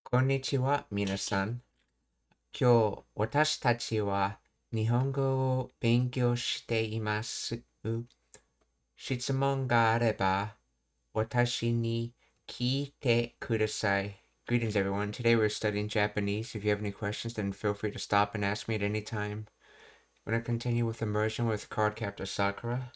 こんにちは、皆さん。今日、私たちは日本語を勉強しています。質問があれば、私に聞いてください。Greetings, everyone. Today we're studying Japanese. If you have any questions, then feel free to stop and ask me at any time. We're going to continue with Immersion with Card Captor Sakura.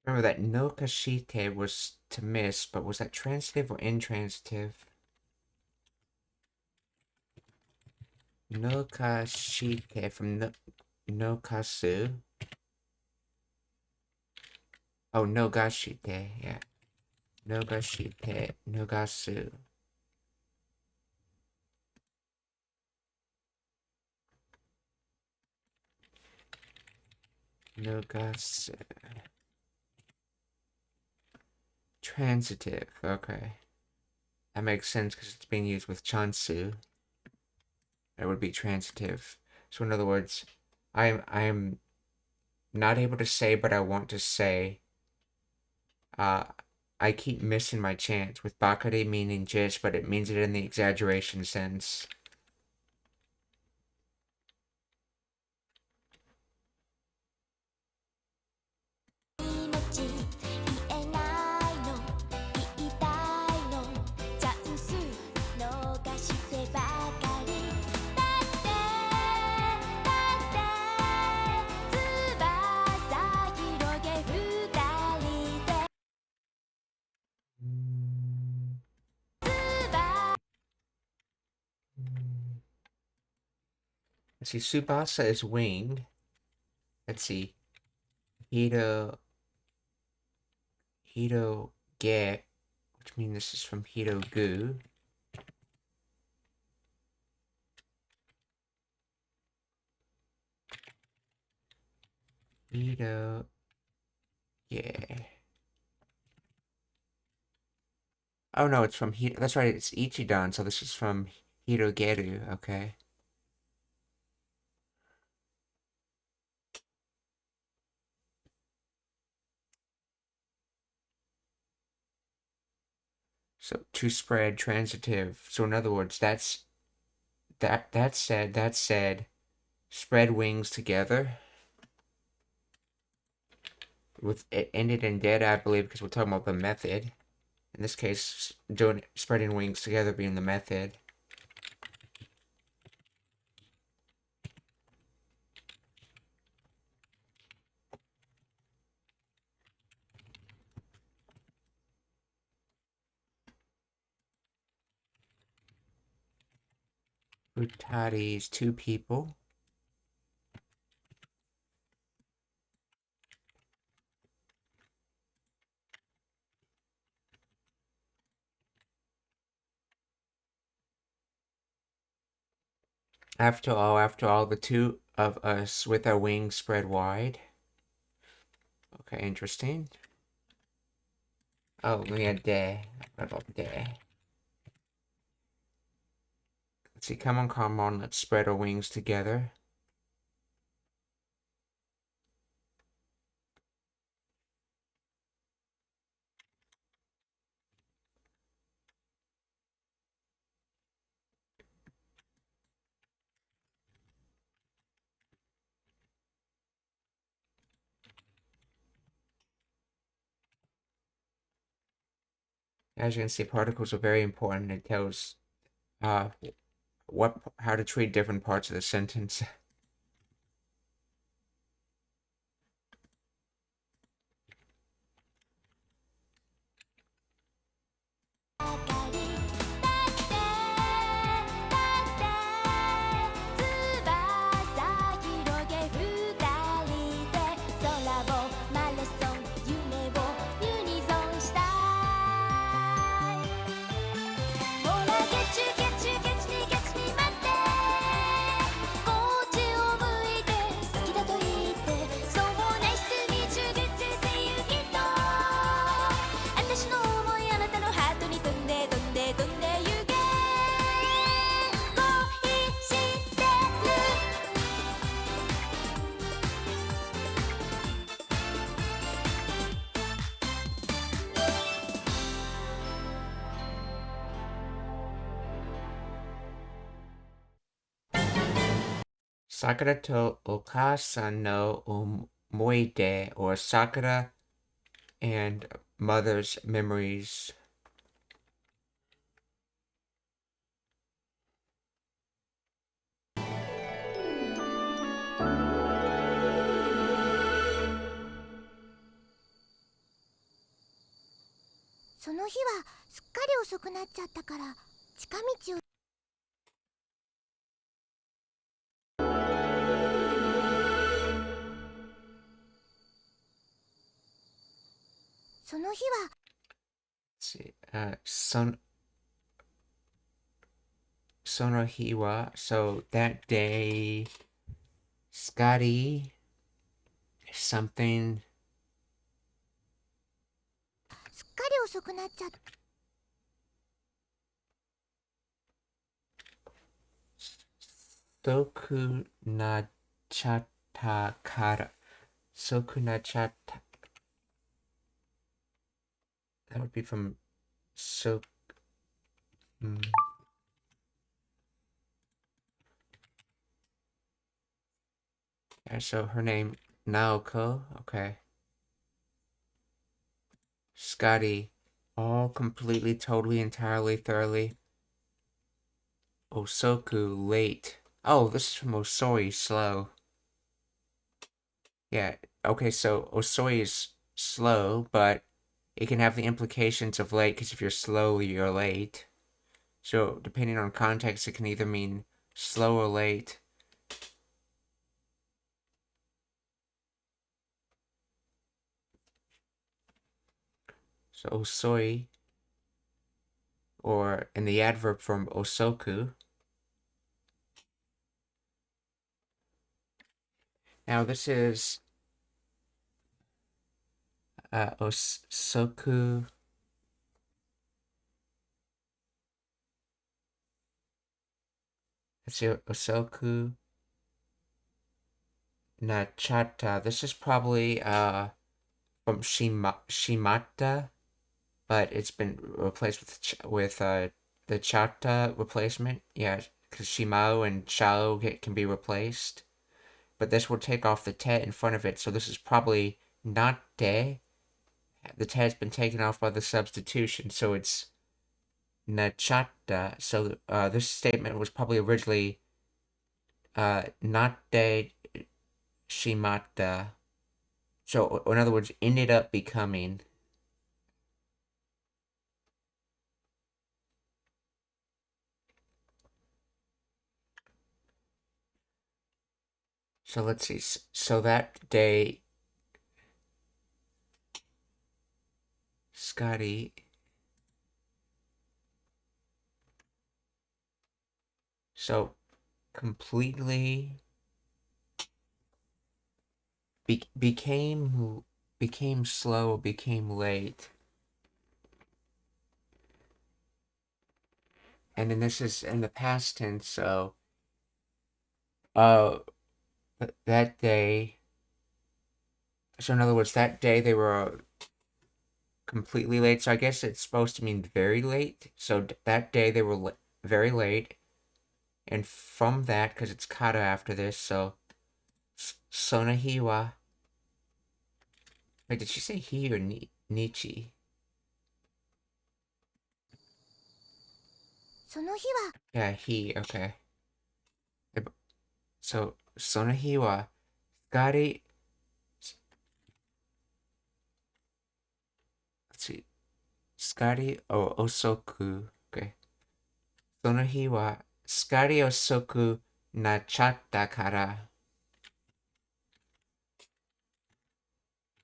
Remember that no kashite was to miss, but was that transitive or intransitive? No kashite from no kasu. Oh, no gashite, yeah. No gashite, no gasu. No gasu. Transitive, okay. That makes sense because it's being used with chansu. That would be transitive. So in other words, I'm not able to say, but I want to say. I keep missing my chance with bakare meaning just, but it means it in the exaggeration sense. Let's see, Tsubasa is wing. Let's see. Hito get, which means this is from Hito gu. Hito yeah. Oh no, it's from Hito. That's right, it's Ichidan, so this is from Hitogeru, okay. So to spread transitive. So in other words, that said, spread wings together. With it ended in dead, I believe, because we're talking about the method. In this case, spreading wings together being the method. Futari is two people. After all, the two of us with our wings spread wide. Okay, interesting. Oh, we had day. What about day? Let's see, come on, let's spread our wings together. As you can see, particles are very important. It tells how to treat different parts of the sentence. Sakura to Okasan no Omoide, or Sakura and mother's memories. See, Sonohiwa, so that day, Scotty, something. Soku na chatta kara. Soku na chatta. That would be from so. Yeah, so her name, Naoko. Okay. Scotty, all completely, totally, entirely, thoroughly. Osoku, late. Oh, this is from Osoi, slow. Yeah, okay, so Osoi is slow, but it can have the implications of late, because if you're slow, you're late. So, depending on context, it can either mean slow or late. So, Osoi, or in the adverb from Osoku. Now, this is Osoku. Let's see, Osoku Nachata. This is probably from Shimata, but it's been replaced with the Chata replacement. Yeah, because Shimao and Chao can be replaced. But this will take off the te in front of it, so this is probably not te. The te has been taken off by the substitution, so it's nachata. So this statement was probably originally not te shimata. So in other words, ended up becoming. So let's see. So that day, Scotty. So completely became slow, became late. And then this is in the past tense, so that day. So in other words, that day they were completely late. So I guess it's supposed to mean very late. So that day they were very late. And from that, because it's kata after this, so Sonahiwa. Wait, did she say he or Nichi? Yeah, he, okay. So, Sonahiwa, Scotty. Let's see. Scotty Osoku. Okay. Sonahiwa, Scotty Osoku nachatta kara.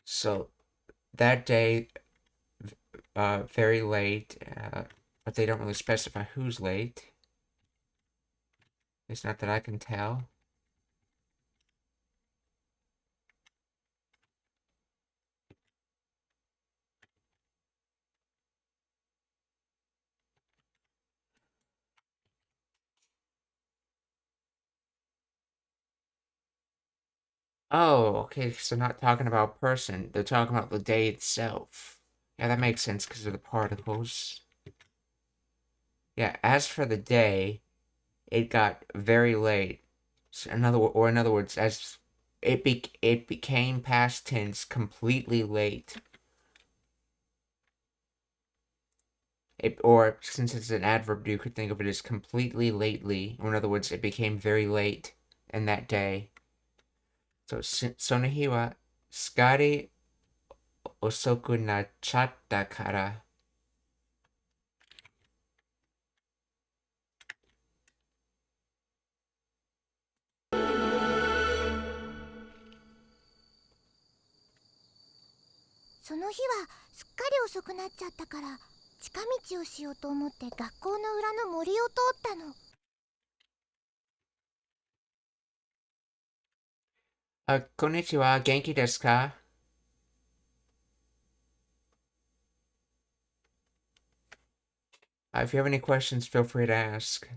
So, that day, very late, but they don't really specify who's late. It's not that I can tell. Oh, okay, so not talking about person. They're talking about the day itself. Yeah, that makes sense because of the particles. Yeah, as for the day, it got very late. In other words, as it became past tense completely late. Or since it's an adverb, you could think of it as completely lately. Or in other words, it became very late in that day. So, その日は少し遅くなっちゃったから。その日はすっかり遅くなっちゃったから近道をしようと思って学校の裏の森を通ったの。こんにちは、元気ですか？If you have any questions, feel free to ask.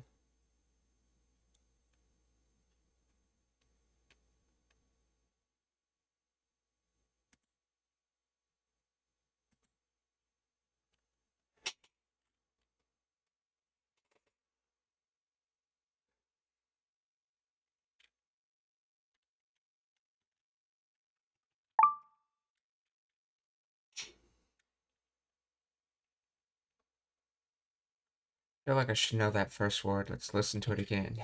I feel like I should know that first word. Let's listen to it again.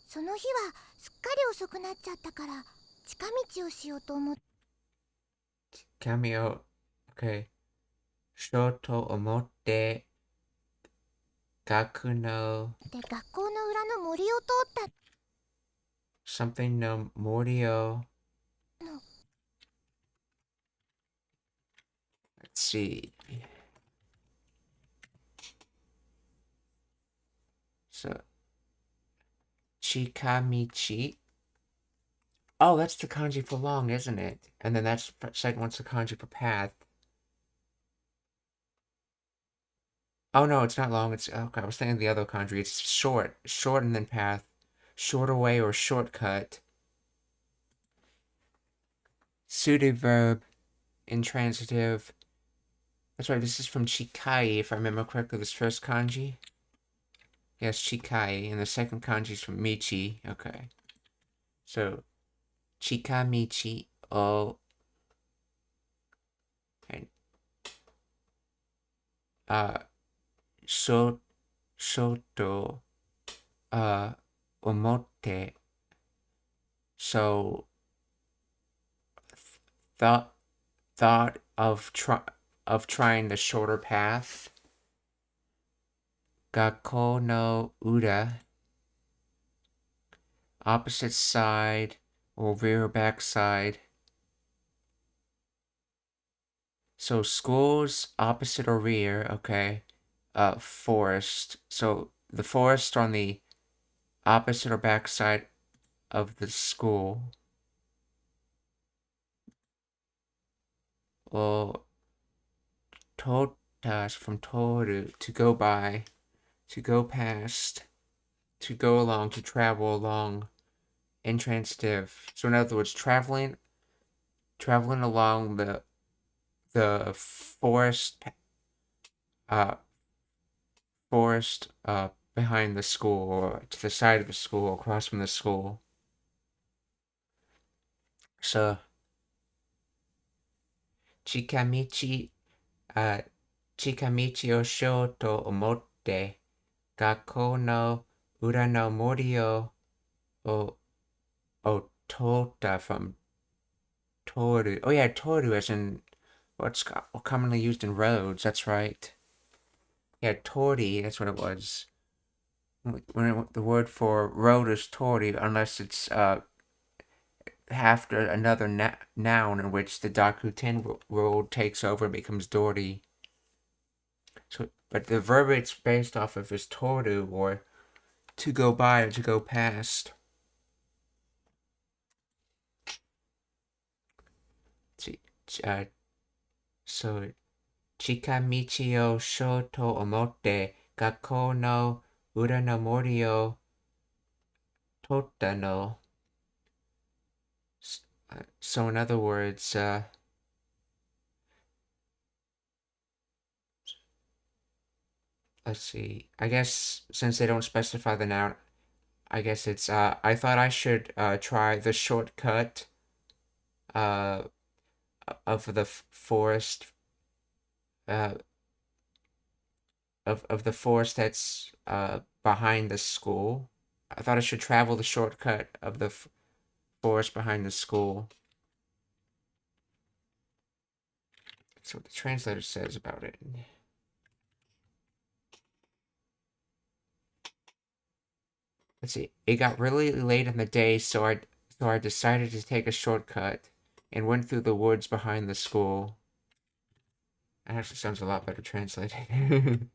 その日はすっかり遅くなっちゃったから近道をしようと思って。Cameo. Okay. しようと思って学校の裏の森を通った。 something の森を Let's see. So, chikamichi. Oh, that's the kanji for long, isn't it? And then that's second one's the kanji for path. Oh no, it's not long. It's okay. I was thinking the other kanji. It's short, and then path, shorter way or shortcut. Suited verb, intransitive. That's right. This is from Chikai, if I remember correctly. This first kanji. Yes, Chikai, and the second kanji is from Michi. Okay, so Chikamichi o and shoto omote. So thought of trying the shorter path. Gakko no ura, opposite side or rear back side. So schools opposite or rear, okay. Forest. So the forest on the opposite or back side of the school. Or totash from toru, to go by, to go past, to go along, to travel along. Intransitive. So in other words, traveling along the forest behind the school, or to the side of the school, across from the school. So chikamichi o shou to omotte gakko no ura no mori o tota from toru. Oh yeah, toru as in what's commonly used in roads. That's right. Yeah, tori. That's what it was. When the word for road is tori, unless it's after another noun in which the Dakuten rule takes over and becomes dori. So, but the verb it's based off of is toru, or to go by or to go past. So, chikamichi o shou to omotte gakko no ura no mori o tota no. So in other words, let's see. I guess since they don't specify the noun, I guess it's, I thought I should, try the shortcut, uh, of the forest, uh, of the forest that's, behind the school. I thought I should travel the shortcut of the forest behind the school. That's what the translator says about it. Let's see. It got really late in the day, so I decided to take a shortcut and went through the woods behind the school. That actually sounds a lot better translated.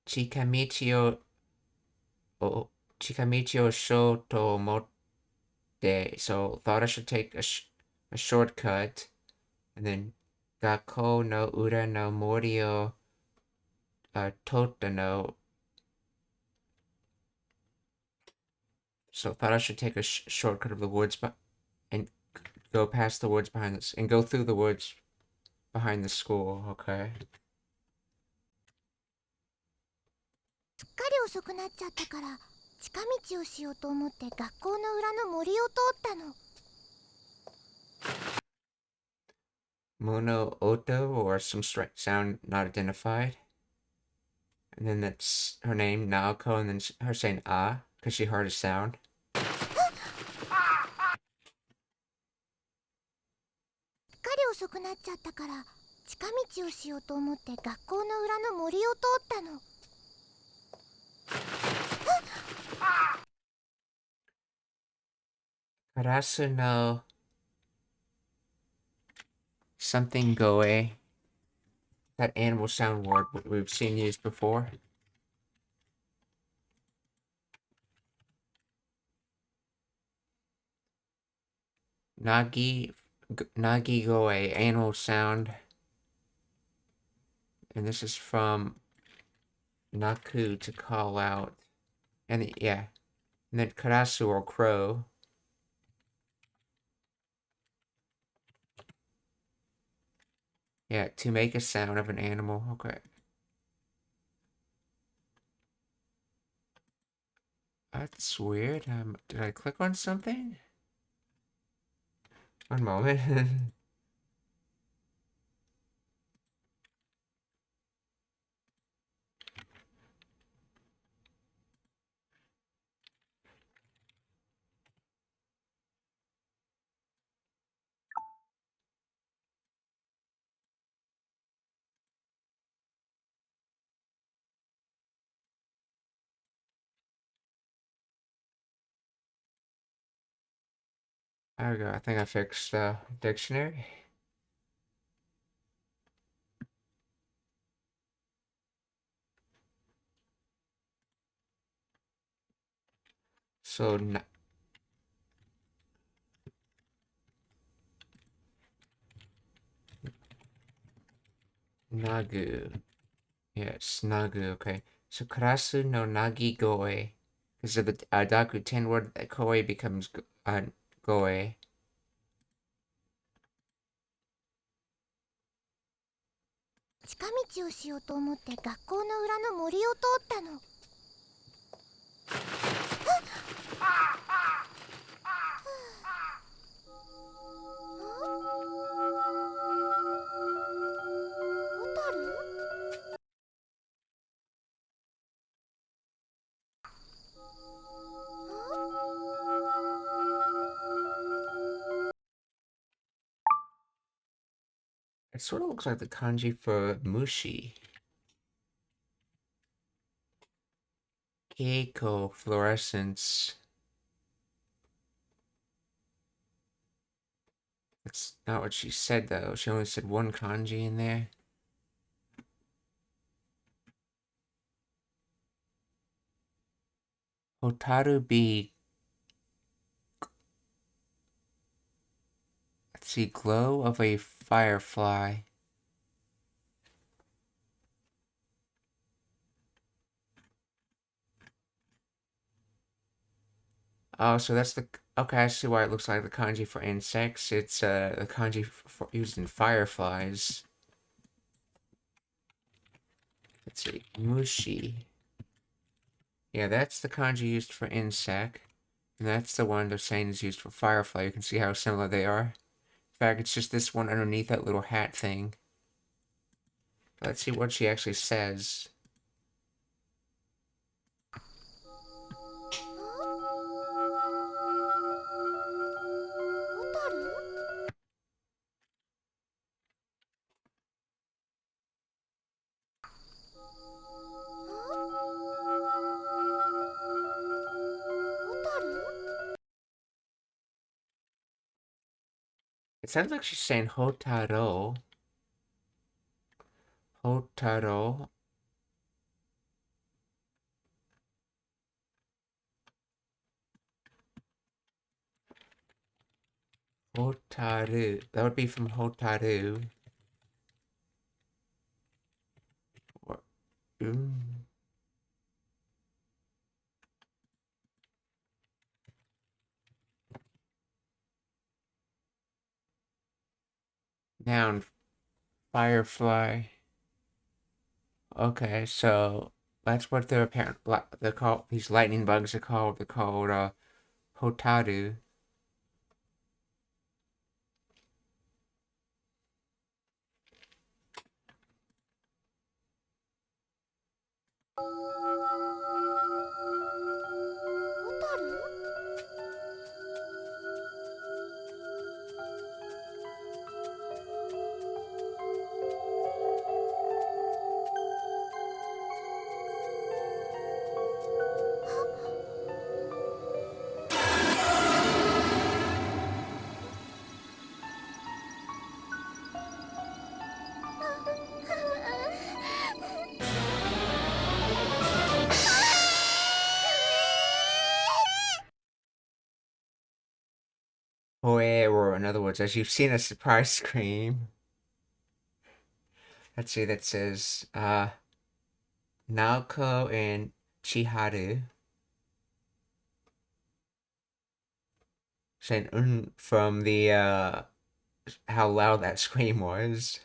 近道をしようと思って、so thought I should take a shortcut, and then 学校の裏の森を、通ったの So thought I should take a shortcut of the woods and go past the woods behind this and go through the woods behind the school. Okay. すっかり遅くなっちゃったから近道をしようと思って学校の裏の森を通ったの。Mono Oto or some sound not identified. And then that's her name, Naoko, and then her saying ah, because she heard a sound. すっかり遅くなっちゃったから近道をしようと思って学校の裏の森を通ったの。Karasu no something goe. That animal sound word we've seen used before. Nagi goe, animal sound. And this is from Naku, to call out. And yeah. And then Karasu or crow. Yeah, to make a sound of an animal. Okay. That's weird. Did I click on something? One moment. There we go. I think I fixed the dictionary. So, Nagu. Yes, Nagu, okay. So, Karasu no Nagi Goe. Because of the Daku 10 word, Koe becomes Goe. 近道をしようと思って学校の裏の森を通ったの。It sort of looks like the kanji for Mushi. Keiko fluorescence. That's not what she said, though. She only said one kanji in there. Hotaru B. Let's see, glow of a firefly. Oh, so that's the... Okay, I see why it looks like the kanji for insects. It's the kanji for used in fireflies. let's see, mushi. Yeah, that's the kanji used for insect. And that's the one they're saying is used for firefly. You can see how similar they are. In fact, it's just this one underneath that little hat thing. Let's see what she actually says. It sounds like she's saying Hotaro. Hotaro. Hotaru. That would be from Hotaru. Noun. Firefly. Okay, so that's what they're called. These lightning bugs are called. They're called Hotaru. Or in other words, as you've seen a surprise scream. Let's see, that says Naoko and Chiharu. Saying from the how loud that scream was.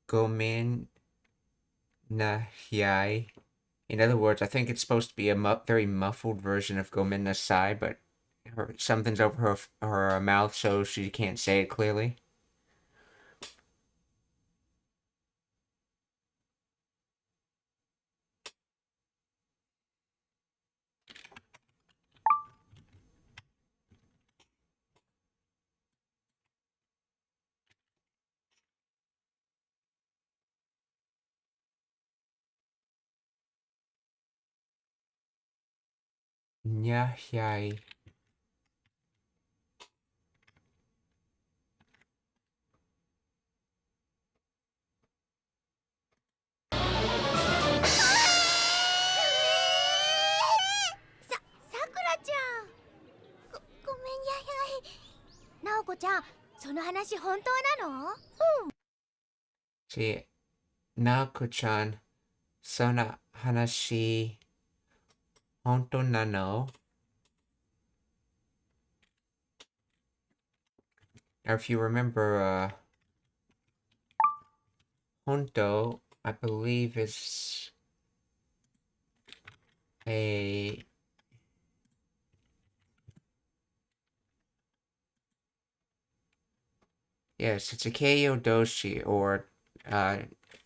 Gomen Nahyai. In other words, I think it's supposed to be a very muffled version of Gomen Nasai, but something's over her mouth, so she can't say it clearly. Nahyai. See, Naoko-chan, その話、本当なの? Now, if you remember, Honto, I believe, is a yes, it's a keiyo doshi, or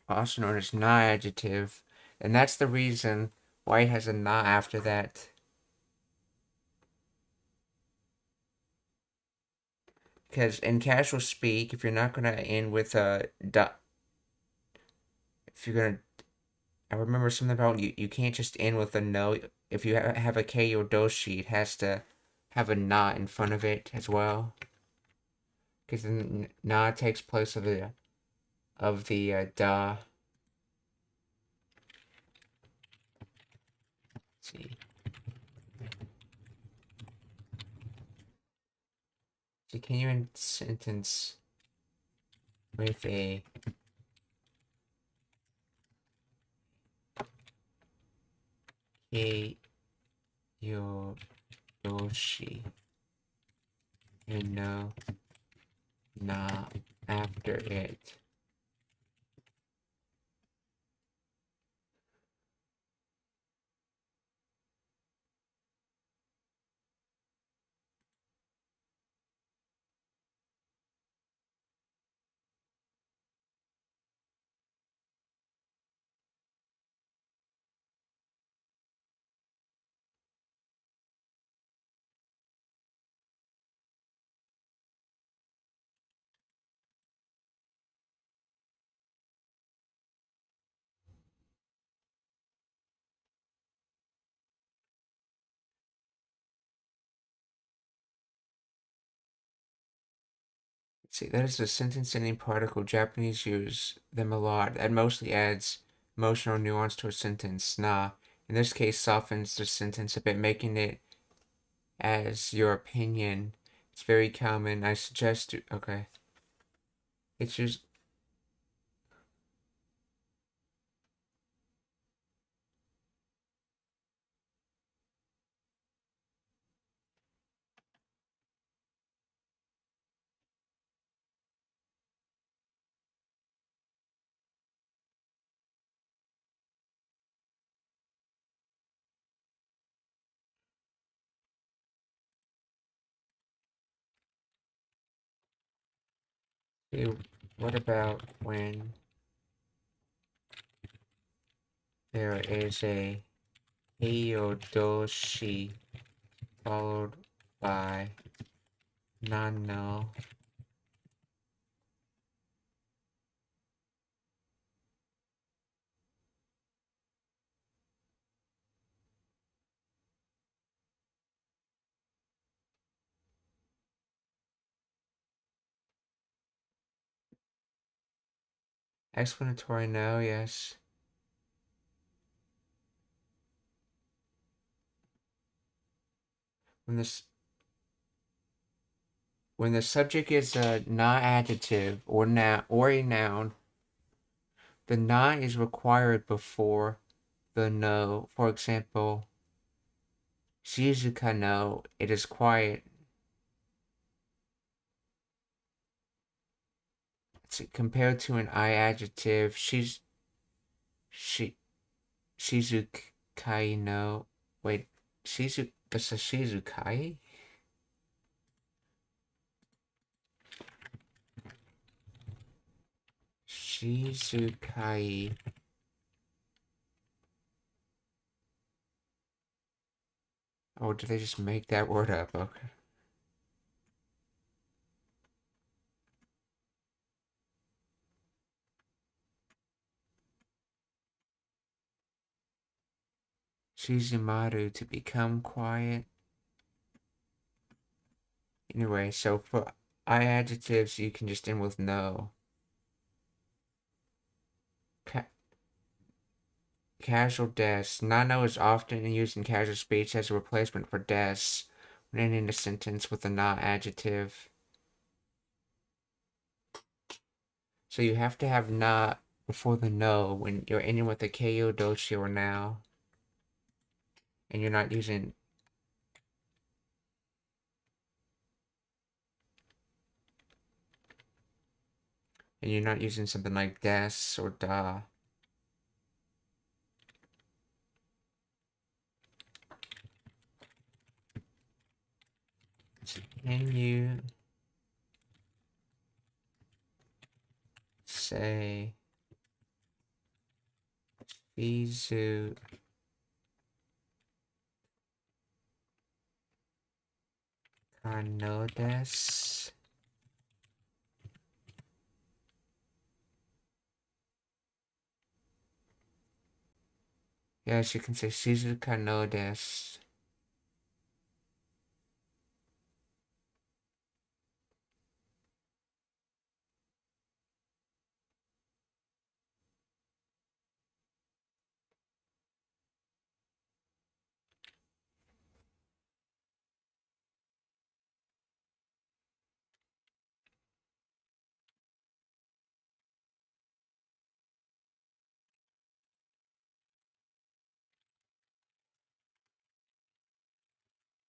also known as na adjective, and that's the reason why it has a na after that. Because in casual speak, if you're not gonna end with a if you're gonna, I remember something about you can't just end with a no. If you have a keiyo doshi, it has to have a na in front of it as well. Because the na takes place of the da. Let's see. continuing sentence with a Kyoyoshi and no na after it. See, that is the sentence ending particle. Japanese use them a lot. That mostly adds emotional nuance to a sentence. Na, in this case, softens the sentence a bit, making it as your opinion. It's very common. I suggest. Okay. It's just. What about when there is a Heiyodoshi followed by Nano? Explanatory no, yes. When the subject is a non-adjective or a noun, the na is required before the no. For example, Shizuka no, it is quiet. Compared to an I adjective, Shizukai no. Wait, that's a Shizukai? Shizukai. Oh, did they just make that word up? Okay. Shizumaru, to become quiet. Anyway, so for I adjectives, you can just end with no. Casual des. Nano is often used in casual speech as a replacement for des when ending a sentence with a na adjective. So you have to have na before the no when you're ending with a ko, doshi, or now. And you're not using. And you're not using something like des or da. Can you say Shizu kano desu? Yes, you can say Shizuka no desu.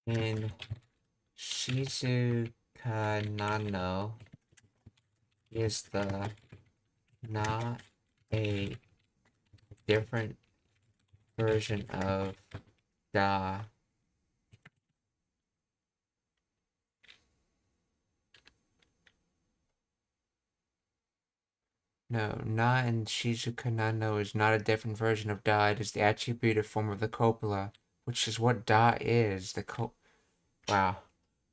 in Shizuka Nano is the not a different version of da. No, na in Shizuka Nano is not a different version of da. It is the attributive form of the copula, which is what da is. Wow.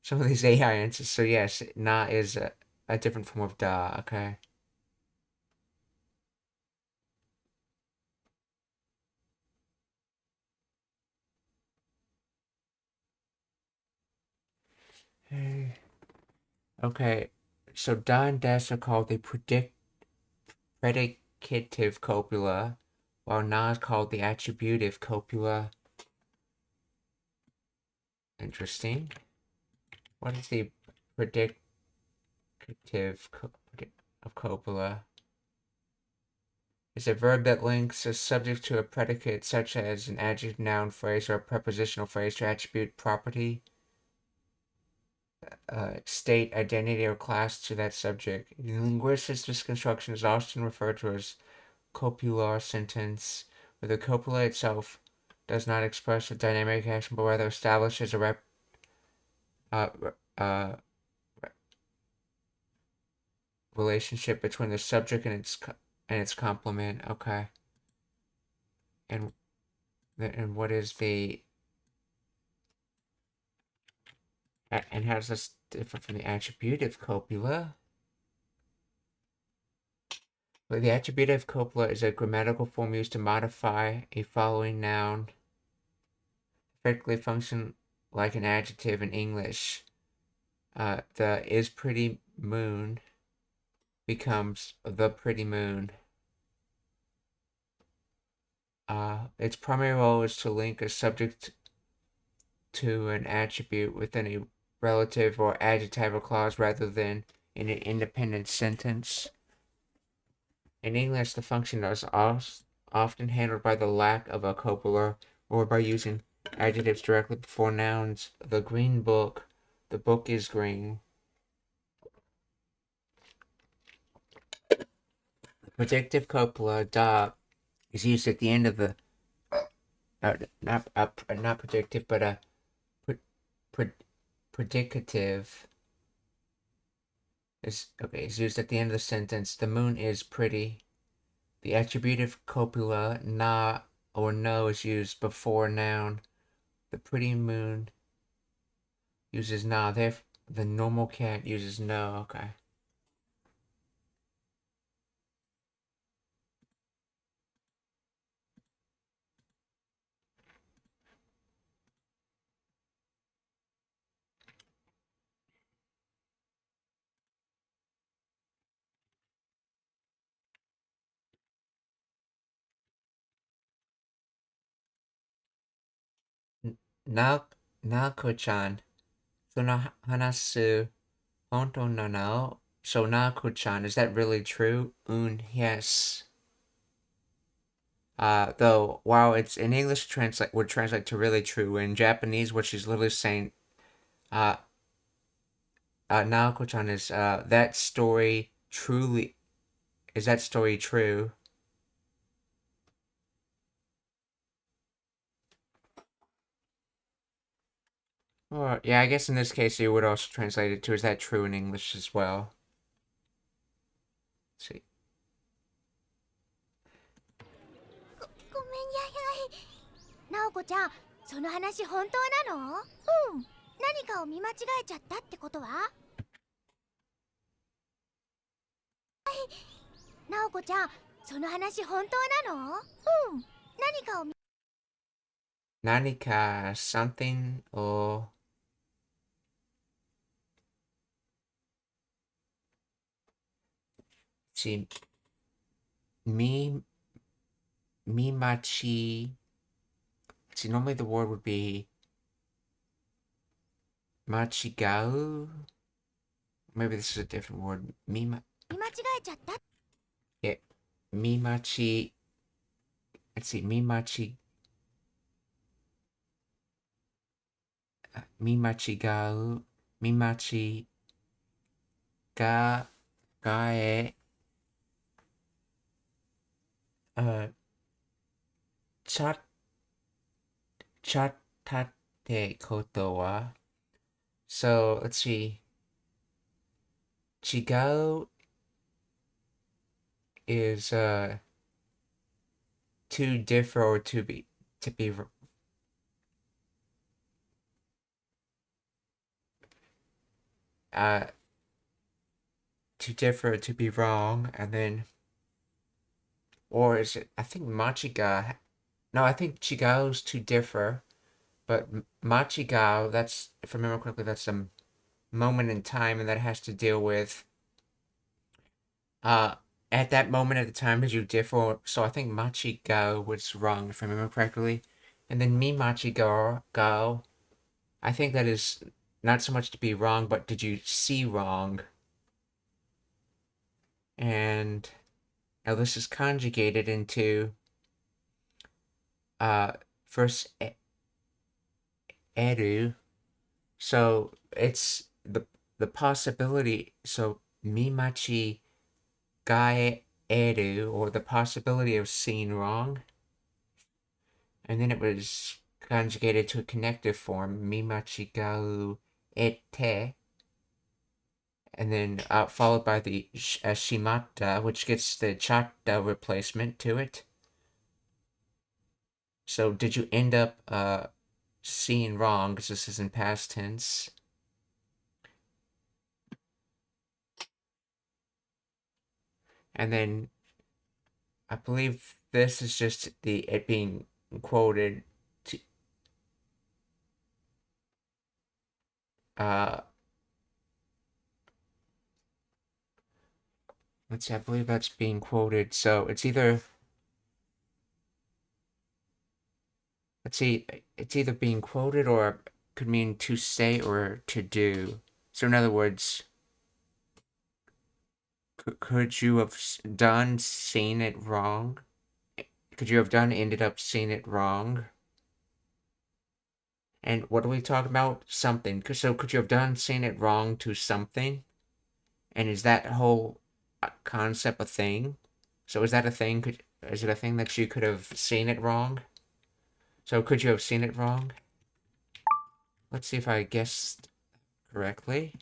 Some of these AI answers. So yes, na is a different form of da. Okay. Hey. Okay. So da and des are called the predicative copula, while na is called the attributive copula. Interesting. What is the predicative of copula? Is a verb that links a subject to a predicate, such as an adjective, noun phrase, or a prepositional phrase to attribute property, state, identity, or class to that subject. In linguistics, this construction is often referred to as copular sentence, where the copula itself does not express a dynamic action, but rather establishes a relationship between the subject and its complement. Okay. And what is the and how does this differ from the attributive copula? Well, the attributive copula is a grammatical form used to modify a following noun, effectively function like an adjective in English. The is pretty moon becomes the pretty moon. Its primary role is to link a subject to an attribute within a relative or adjectival clause rather than in an independent sentence. In English, the function is often handled by the lack of a copula or by using adjectives directly before nouns. The green book, the book is green. The predictive copula, da, is used at the end of the not predictive, but a predicative is used at the end of the sentence. The moon is pretty. The attributive copula na or no is used before noun. The pretty moon uses na. Therefore, the normal cat uses no. Okay. Naoko-chan, その話す本当なの? So Naoko-chan, is that really true? Yes. Though while it's in English would translate to really true, in Japanese, what she's literally saying, Naoko-chan is that story truly is that story true? Or yeah, I guess in this case you would also translate it to is that true in English as well. Let's see. ごめんややい。なおこちゃん、その話本当なの？うん。何かを見間違えちゃったってことは？なおこちゃん、その話本当なの？うん。何か something or see me mimachi. See, normally the word would be machigau. Maybe this is a different word. 見間違えちゃった。Yeah, mimachi. Let's see, mimachi. 見間違う、見間違え、ちゃったってことは、So let's see. 違う is to differ or to be uh to differ to be wrong, and then or is it, I think machiga, no, I think chigao's to differ, but machigao, that's, if I remember correctly, that's a moment in time, and that has to deal with at that moment at the time did you differ. So I think machigao was wrong, if I remember correctly. And then mi machigao, I think that is not so much to be wrong, but did you see wrong? And now this is conjugated into first eru. So it's the possibility. So mimachi gae eru, or the possibility of seeing wrong. And then it was conjugated to a connective form, mimachi gau ete. And then followed by the shimata, which gets the chata replacement to it. So did you end up seeing wrong, because this is in past tense? And then I believe this is just it being quoted to let's see, I believe that's being quoted. So it's either, let's see, it's either being quoted or could mean to say or to do. So in other words, could you have done seen it wrong? Could you have done ended up seeing it wrong? And what are we talking about? Something. So could you have done seen it wrong to something? And is that whole concept a thing? So is that a thing? Is it a thing that you could have seen it wrong? So could you have seen it wrong? Let's see if I guessed correctly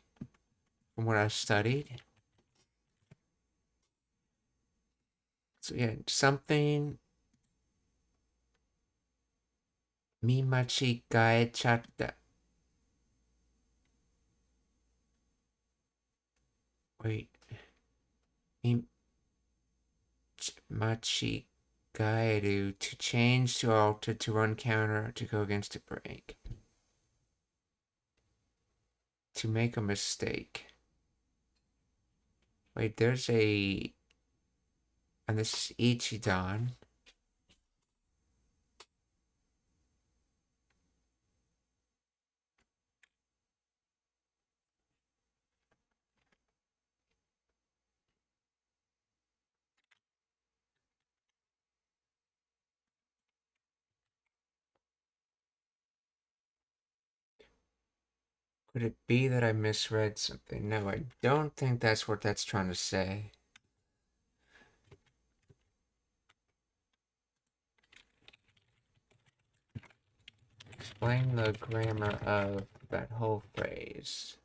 from what I studied. So yeah, something. Mimachigaechatta. Wait. Machigaeru, to change, to alter, to run counter, to go against a break. To make a mistake. Wait, there's a... And this is Ichidan. Could it be that I misread something? No, I don't think that's what that's trying to say. Explain the grammar of that whole phrase.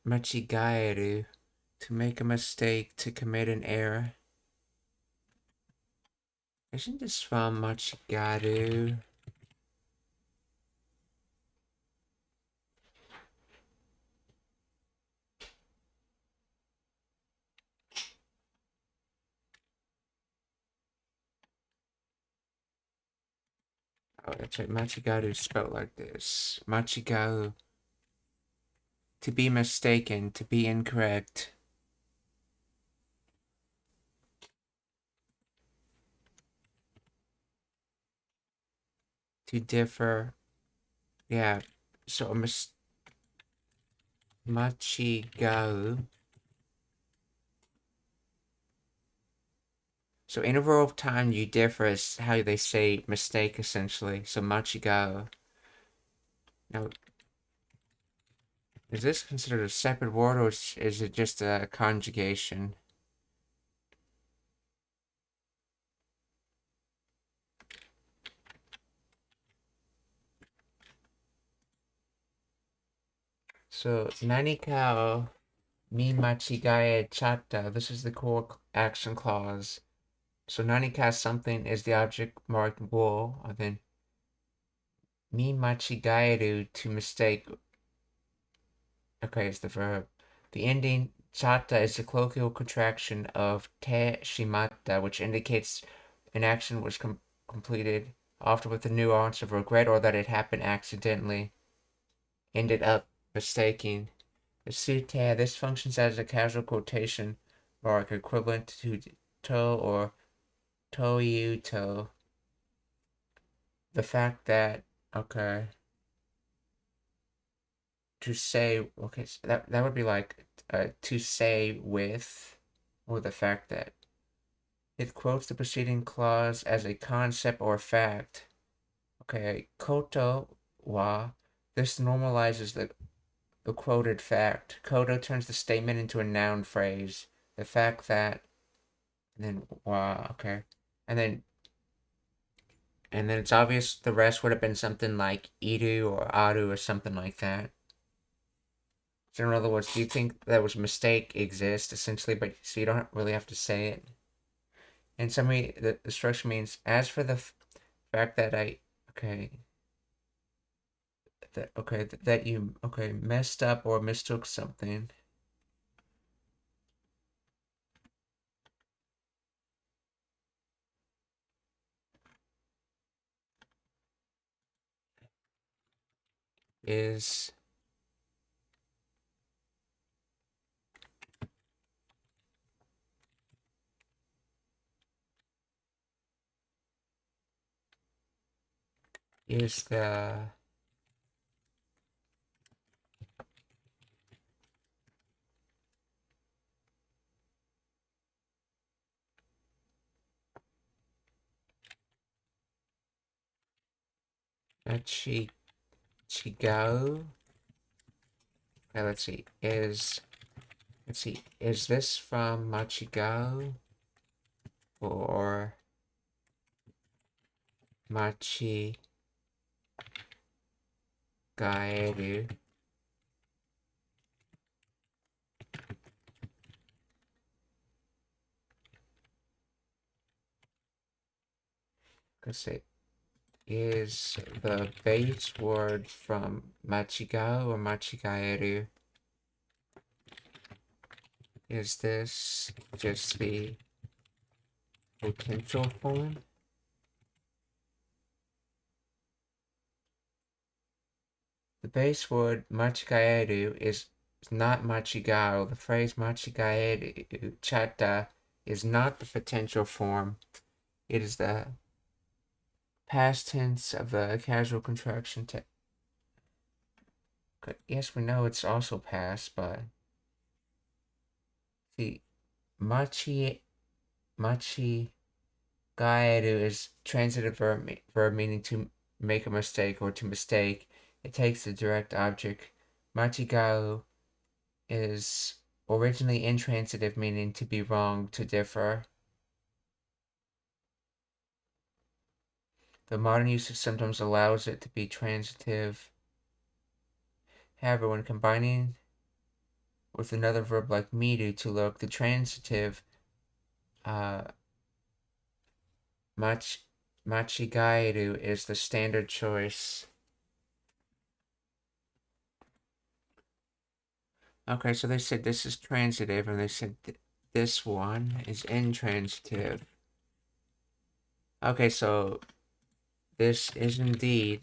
Machigaeru, to make a mistake, to commit an error. Isn't this from Machigaru? Oh, that's right. Machigaru is spelled like this. Machigaru. To be mistaken, to be incorrect. to differ. Yeah, so machigau. So interval of time you differ is how they say mistake essentially. So machigau. Now, is this considered a separate word or is it just a conjugation? So nanika o mi machigae chatta. This is the core action clause. So nanika something is the object marked wo, and then mi machigaeru to mistake. Okay, it's the verb. The ending chata is the colloquial contraction of te shimata, which indicates an action was completed, often with the nuance of regret or that it happened accidentally, ended up mistaking. The sute, this functions as a casual quotation mark equivalent to to or toiuto. The fact that, okay, to say, okay, so that would be like to say with, or the fact that. It quotes the preceding clause as a concept or fact. Okay, koto wa. This normalizes the quoted fact. Koto turns the statement into a noun phrase. The fact that, and then wa. Okay, and then it's obvious the rest would have been something like iru or aru or something like that. So in other words, do you think that was mistake exists essentially, but so you don't really have to say it? In summary, the structure means as for the fact that okay, that you messed up or mistook something. Is the chigao. Okay, let's see. Is this from Machigao or Machigaeru? Because it is the base word from Machigao or Machigaeru. Is this just the potential form? The base word machigaeru is not machigao. The phrase machigaeru chata is not the potential form. It is the past tense of the casual contraction. Yes, we know it's also past, but the machigaeru is transitive verb meaning to make a mistake or to mistake. It takes the direct object. Machigao is originally intransitive, meaning to be wrong, to differ. The modern usage sometimes allows it to be transitive. However, when combining with another verb like miru to look, the transitive machigaeru is the standard choice. Okay, so they said this is transitive, and they said this one is intransitive. Okay, so this is indeed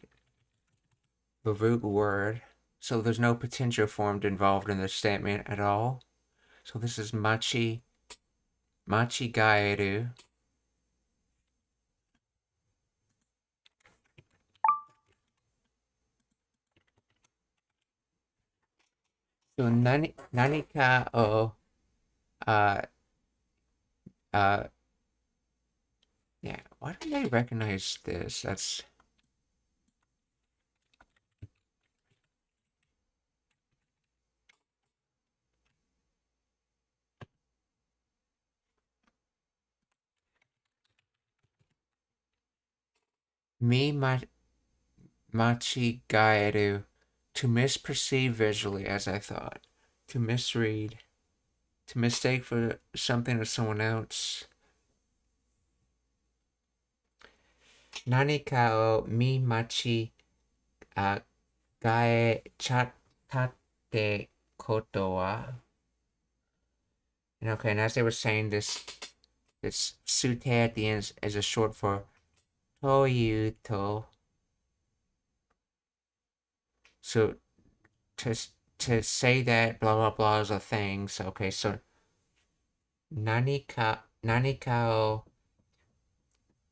the root word. So there's no potential form involved in the statement at all. So this is machigaeru. So, nani ka o, uh, uh, yeah, why don't I recognize this? That's, mi machi gaeru, to misperceive visually, as I thought, to misread, to mistake for something or someone else. Nani ka o mi machi gae chatate koto wa. And okay, and as they were saying, this sute at the end is a short for toyu to. So to to say that blah blah blah is a thing. So okay, so nani ka o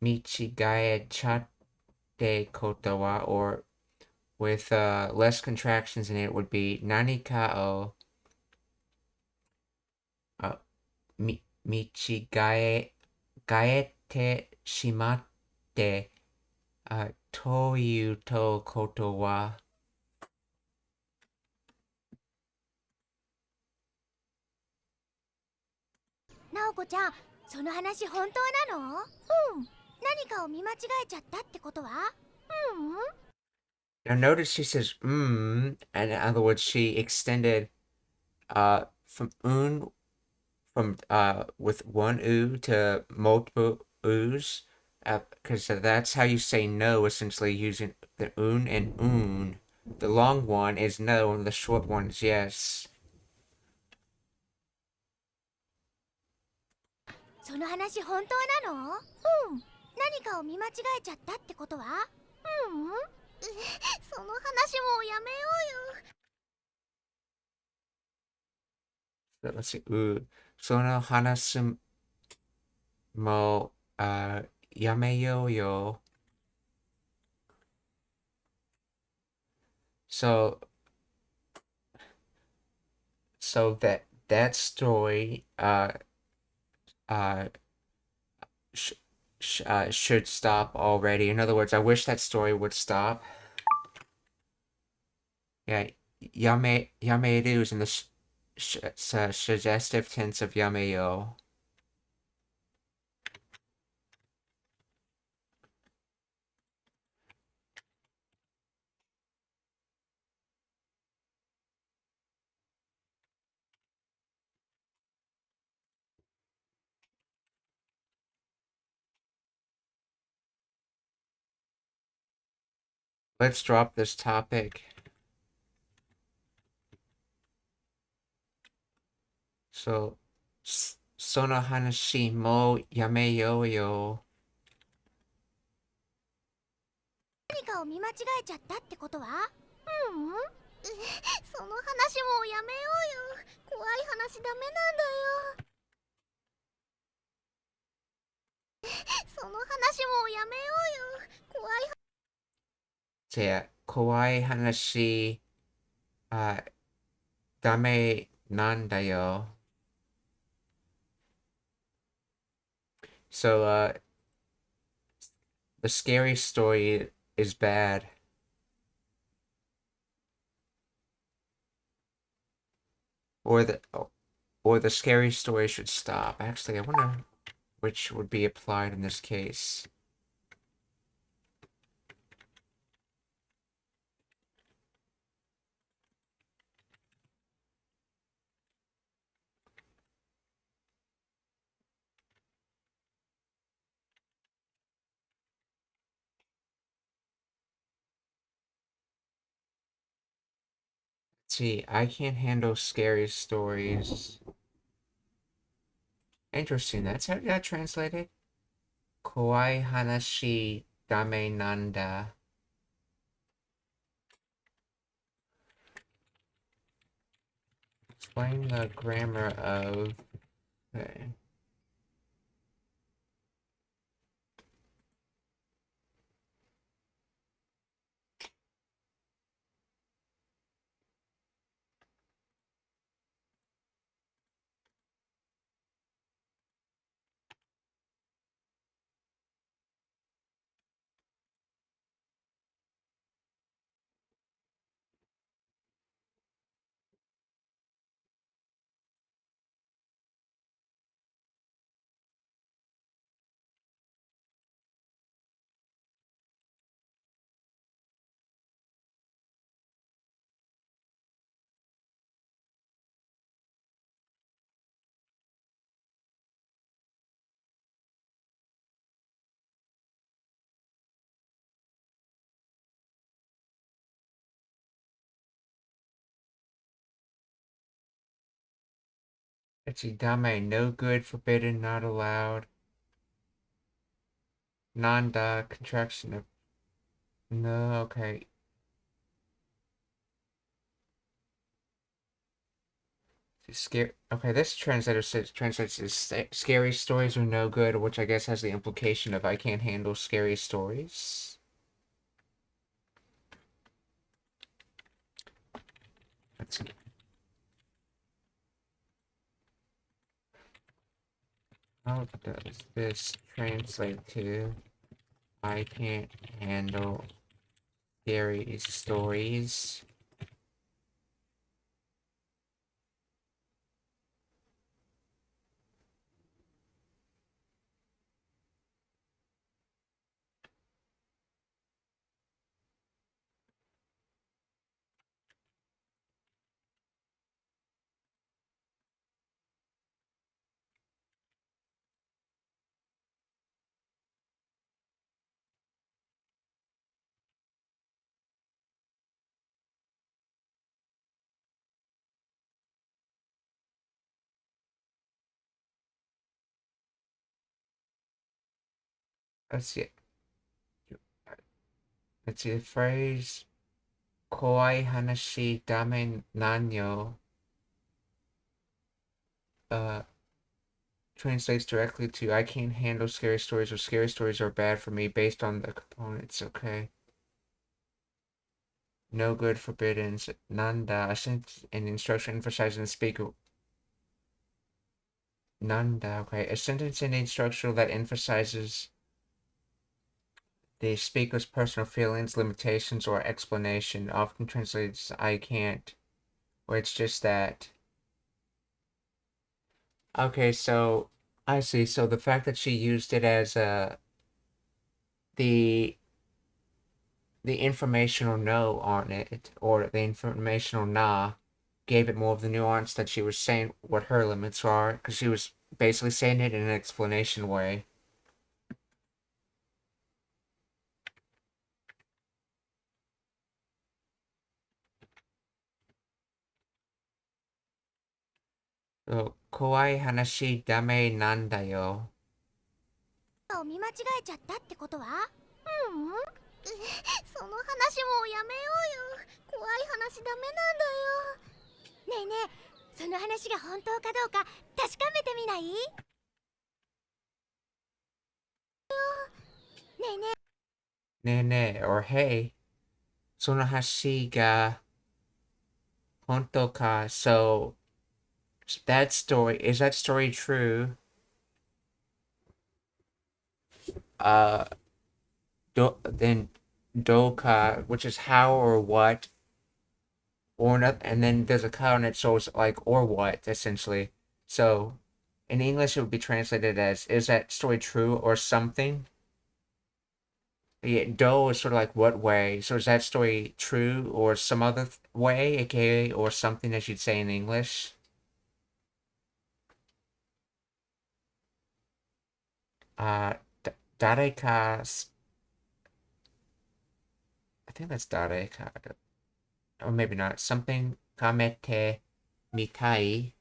michigae chate koto wa, or with less contractions in it would be nani ka o michigae gaete shimatte toyu to koto wa. なおこちゃん、その話本当なの？うん。何かを見間違えちゃったってことは？うん。Now notice she says and in other words she extended from from with one oo to multiple oos, because that's how you say no, essentially using the and un. The long one is no and the short one is yes. その話本当なの？うん。何かを見間違えちゃったってことは？うん。その話もうやめようよ。So let's see. Sono hanasu mo yameyo yo. So that story uh should stop already. In other words, I wish that story would stop. Yeah, yameru is in the suggestive tense of yameyo. Let's drop this topic. So, sono hanashi mo yameyo yo. 何かを見間違えちゃったってことは？うん。その話もうやめようよ。怖い話ダメなんだよ。その話もうやめようよ。怖い。So yeah, kawaii hanashi dame nanda yo. So the scary story is bad. Or the scary story should stop. Actually, I wonder which would be applied in this case. Let's see, I can't handle scary stories. Interesting, that's how that translated. Kawaii hanashi dame nanda. Explain the grammar of... Okay. Let's see, dame, no good, forbidden, not allowed. Nanda, contraction of... No, okay. Okay, this translator translates as scary stories are no good, which I guess has the implication of I can't handle scary stories. Let's see. How does this translate to I can't handle scary stories? Let's see. Let's see the phrase Koi hanashi dame nanyo translates directly to I can't handle scary stories or scary stories are bad for me based on the components. Okay. No good, forbidden, nanda, a sentence and instruction emphasizing the speaker. Nanda, okay. A sentence and instruction that emphasizes the speaker's personal feelings, limitations, or explanation often translates I can't, or it's just that. Okay, so I see. So the fact that she used it as the informational no on it, or the informational nah, gave it more of the nuance that she was saying what her limits are, because she was basically saying it in an explanation way. So, 怖い話ダメなんだよ。を見間違えちゃったってことは？その話もうやめようよ。怖い話ダメなんだよ。ねえねえ、その話が本当かどうか確かめてみない？ねえねねえねえ or hey, その話が本当か so that story, is that story true? Uh, then doka, which is how or what, or not, and then there's a ka on it, so it's like or what essentially. So in English, it would be translated as is that story true or something? Yeah, do is sort of like what way. So is that story true or some other way, aka or something as you'd say in English? Uh, dareka, I think that's dareka, or maybe not. Something kamete mitai.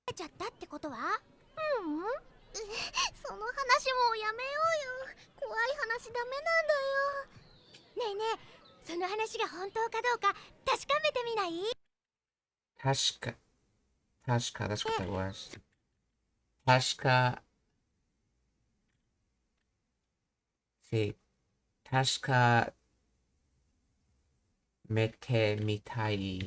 えちゃったってことは？その話もうやめようよ。怖い話ダメなんだよ。ねえねえ、その話が本当かどうか確かめてみない？ Tashka, Tashka, that's what that was. Tashka, see, Tashka mete mitai.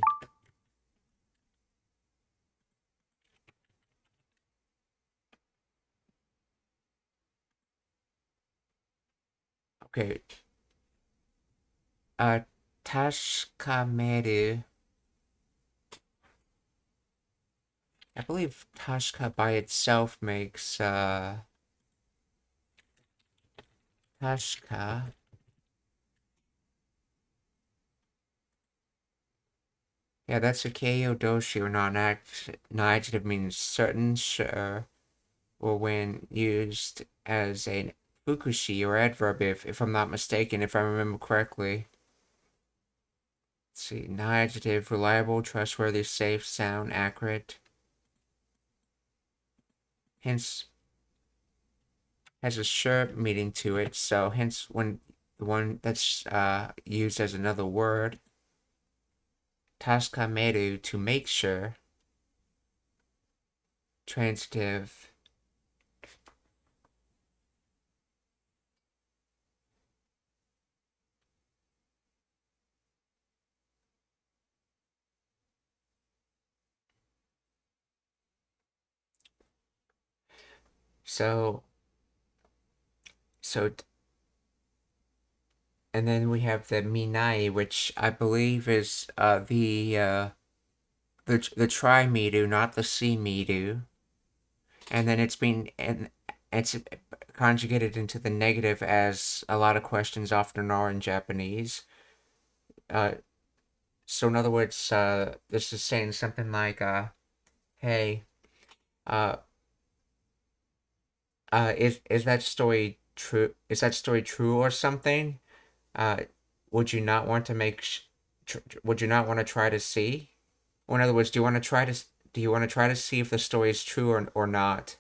Okay. Tashkameru. I believe Tashka by itself makes Tashka. Yeah, that's a Keio Doshi or non-adjective means certain, sure, or when used as a fukushi or adverb if I'm not mistaken, if I remember correctly. see, non-adjective, reliable, trustworthy, safe, sound, accurate. Hence, has a sure meaning to it, so hence when the one that's used as another word, tasukameru, to make sure, transitive. So, and then we have the minai, which I believe is the try miru, not the see miru. And then it's conjugated into the negative, as a lot of questions often are in Japanese. So in other words, this is saying something like, "Hey, uh, is that story true? Is that story true or something? Uh, would you not want to would you not want to try to see? Or in other words, do you want to try to see if the story is true or not?"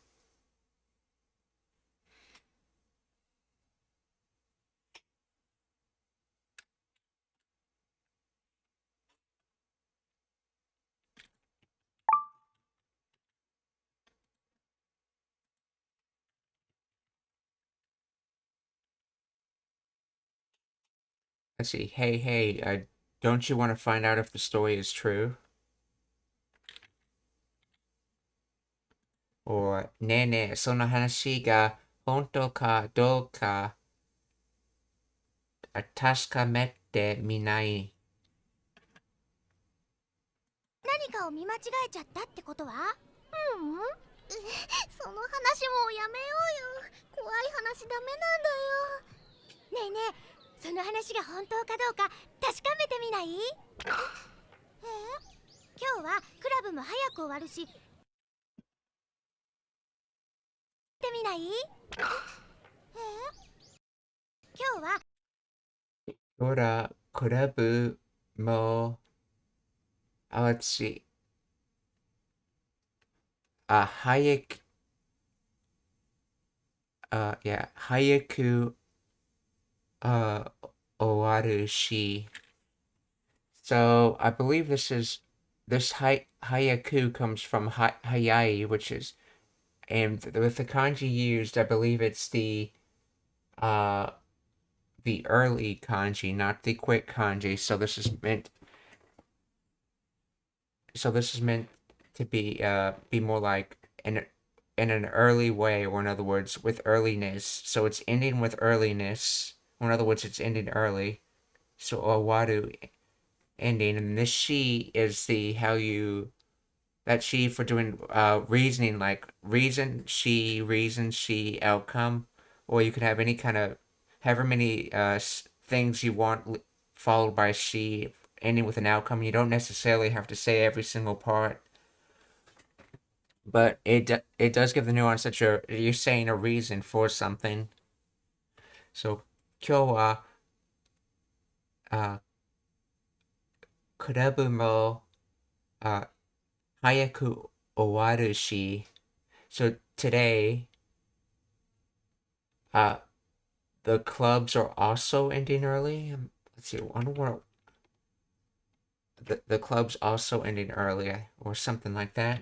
Let's see. Hey, don't you want to find out if the story is true? Or ねえねえ、その話が本当かどうか確かめてみない？何かを見間違えちゃったってことは？その話もうやめようよ。怖い話ダメなんだよ。ねえねえ、その話が本当かどうか確かめてみない？今日はクラブも早く終わるし、ってみない？今日はほら、クラブも、let's see. 早く、yeah, 早く、終わるし. So I believe this hayaku comes from hayai, which is, and with the kanji used, I believe it's uh the early kanji, not the quick kanji. So this is meant to be more like in an early way, or in other words, with earliness. So it's ending with earliness, or in other words, it's ending early. So owaru, ending, and this she is the how you that she for doing reasoning, like reason she outcome, or you could have any kind of however many things you want followed by she ending with an outcome. You don't necessarily have to say every single part, but it does give the nuance that you're saying a reason for something. So 今日はクラブも早く終わるし. So today, the clubs are also ending early. Let's see, I wonder what the club's also ending early, or something like that.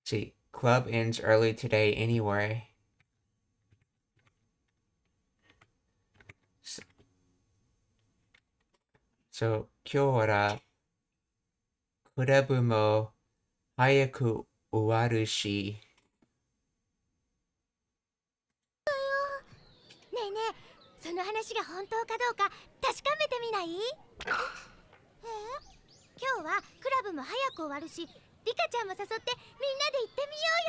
See, club ends early today anyway. So 今日はクラブも早く終わるし。ねえねえ、その話が本当かどうか確かめてみない？今日はクラブも早く終わるし、リカちゃんも誘ってみんなで行ってみようよ。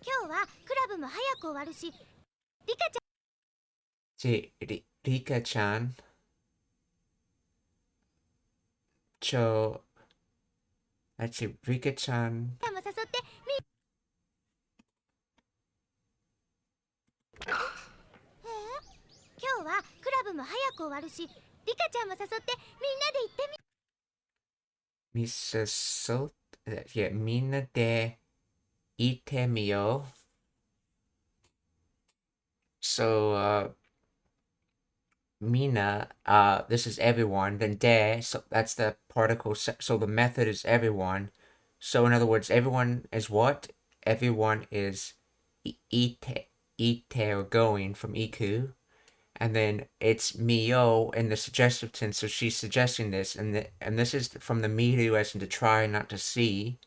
今日はクラブも早く終わるし、リカちゃん。Rika-chan. Rika-chan. も誘って今日はクラブも早く終わるし、リカちゃんも誘ってみんなで行ってみんなで行ってみよう。So, Mina, this is everyone. Then de, so that's the particle. So the method is everyone. So in other words, everyone is what? Everyone is ite or going from iku. And then it's mio in the suggestive tense, so she's suggesting this, and this is from the miru as in to try, not to see.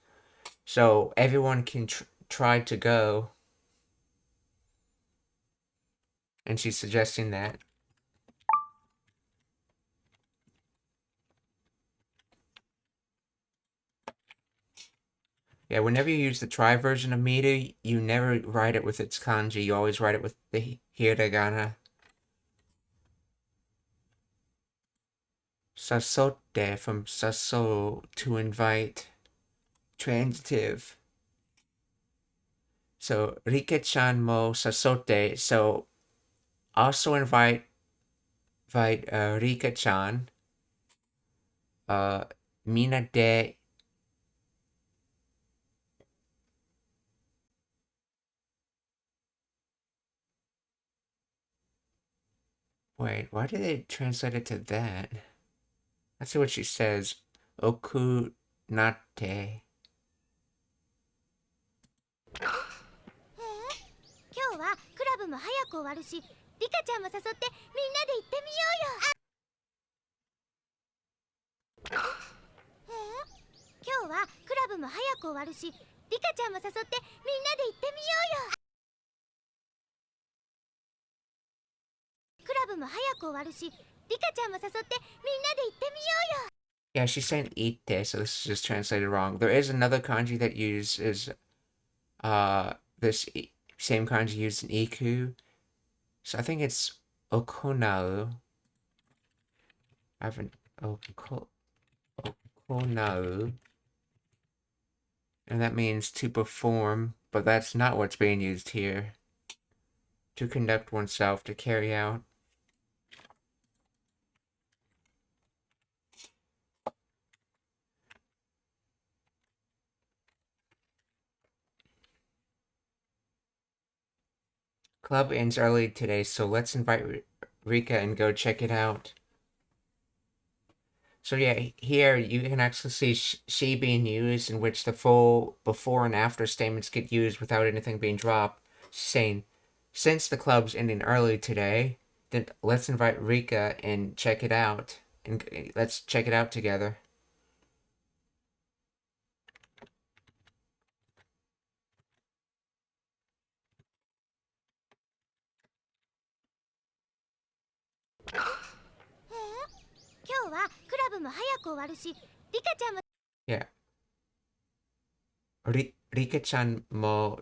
So everyone can try to go, and she's suggesting that. Yeah, whenever you use the try version of miru, you never write it with its kanji, you always write it with the hiragana. Sasote from saso, to invite. Transitive. So Rike-chan mo sasote. So also invite Rika-chan. Mina de. Wait, why did they translate it to that? Let's see what she says. Oku nate. 今日はクラブも早く終わるし、リカちゃんも誘ってみんなで行ってみようよ。今日はクラブも早く終わるし、リカちゃんも誘ってみんなで行ってみようよ。クラブも早く終わるし、リカちゃんも誘ってみんなで行ってみようよ。Yeah, she's saying ite, so this is just translated wrong. There is another kanji that uses this same kanji used in iku. So I think it's okonau. I haven't okonau. And that means to perform, but that's not what's being used here. To conduct oneself, to carry out. Club ends early today, so let's invite Rika and go check it out. So yeah, here you can actually see she being used, in which the full before and after statements get used without anything being dropped. She's saying, since the club's ending early today, then let's invite Rika and check it out. And let's check it out together. Yeah. Rika-chan mo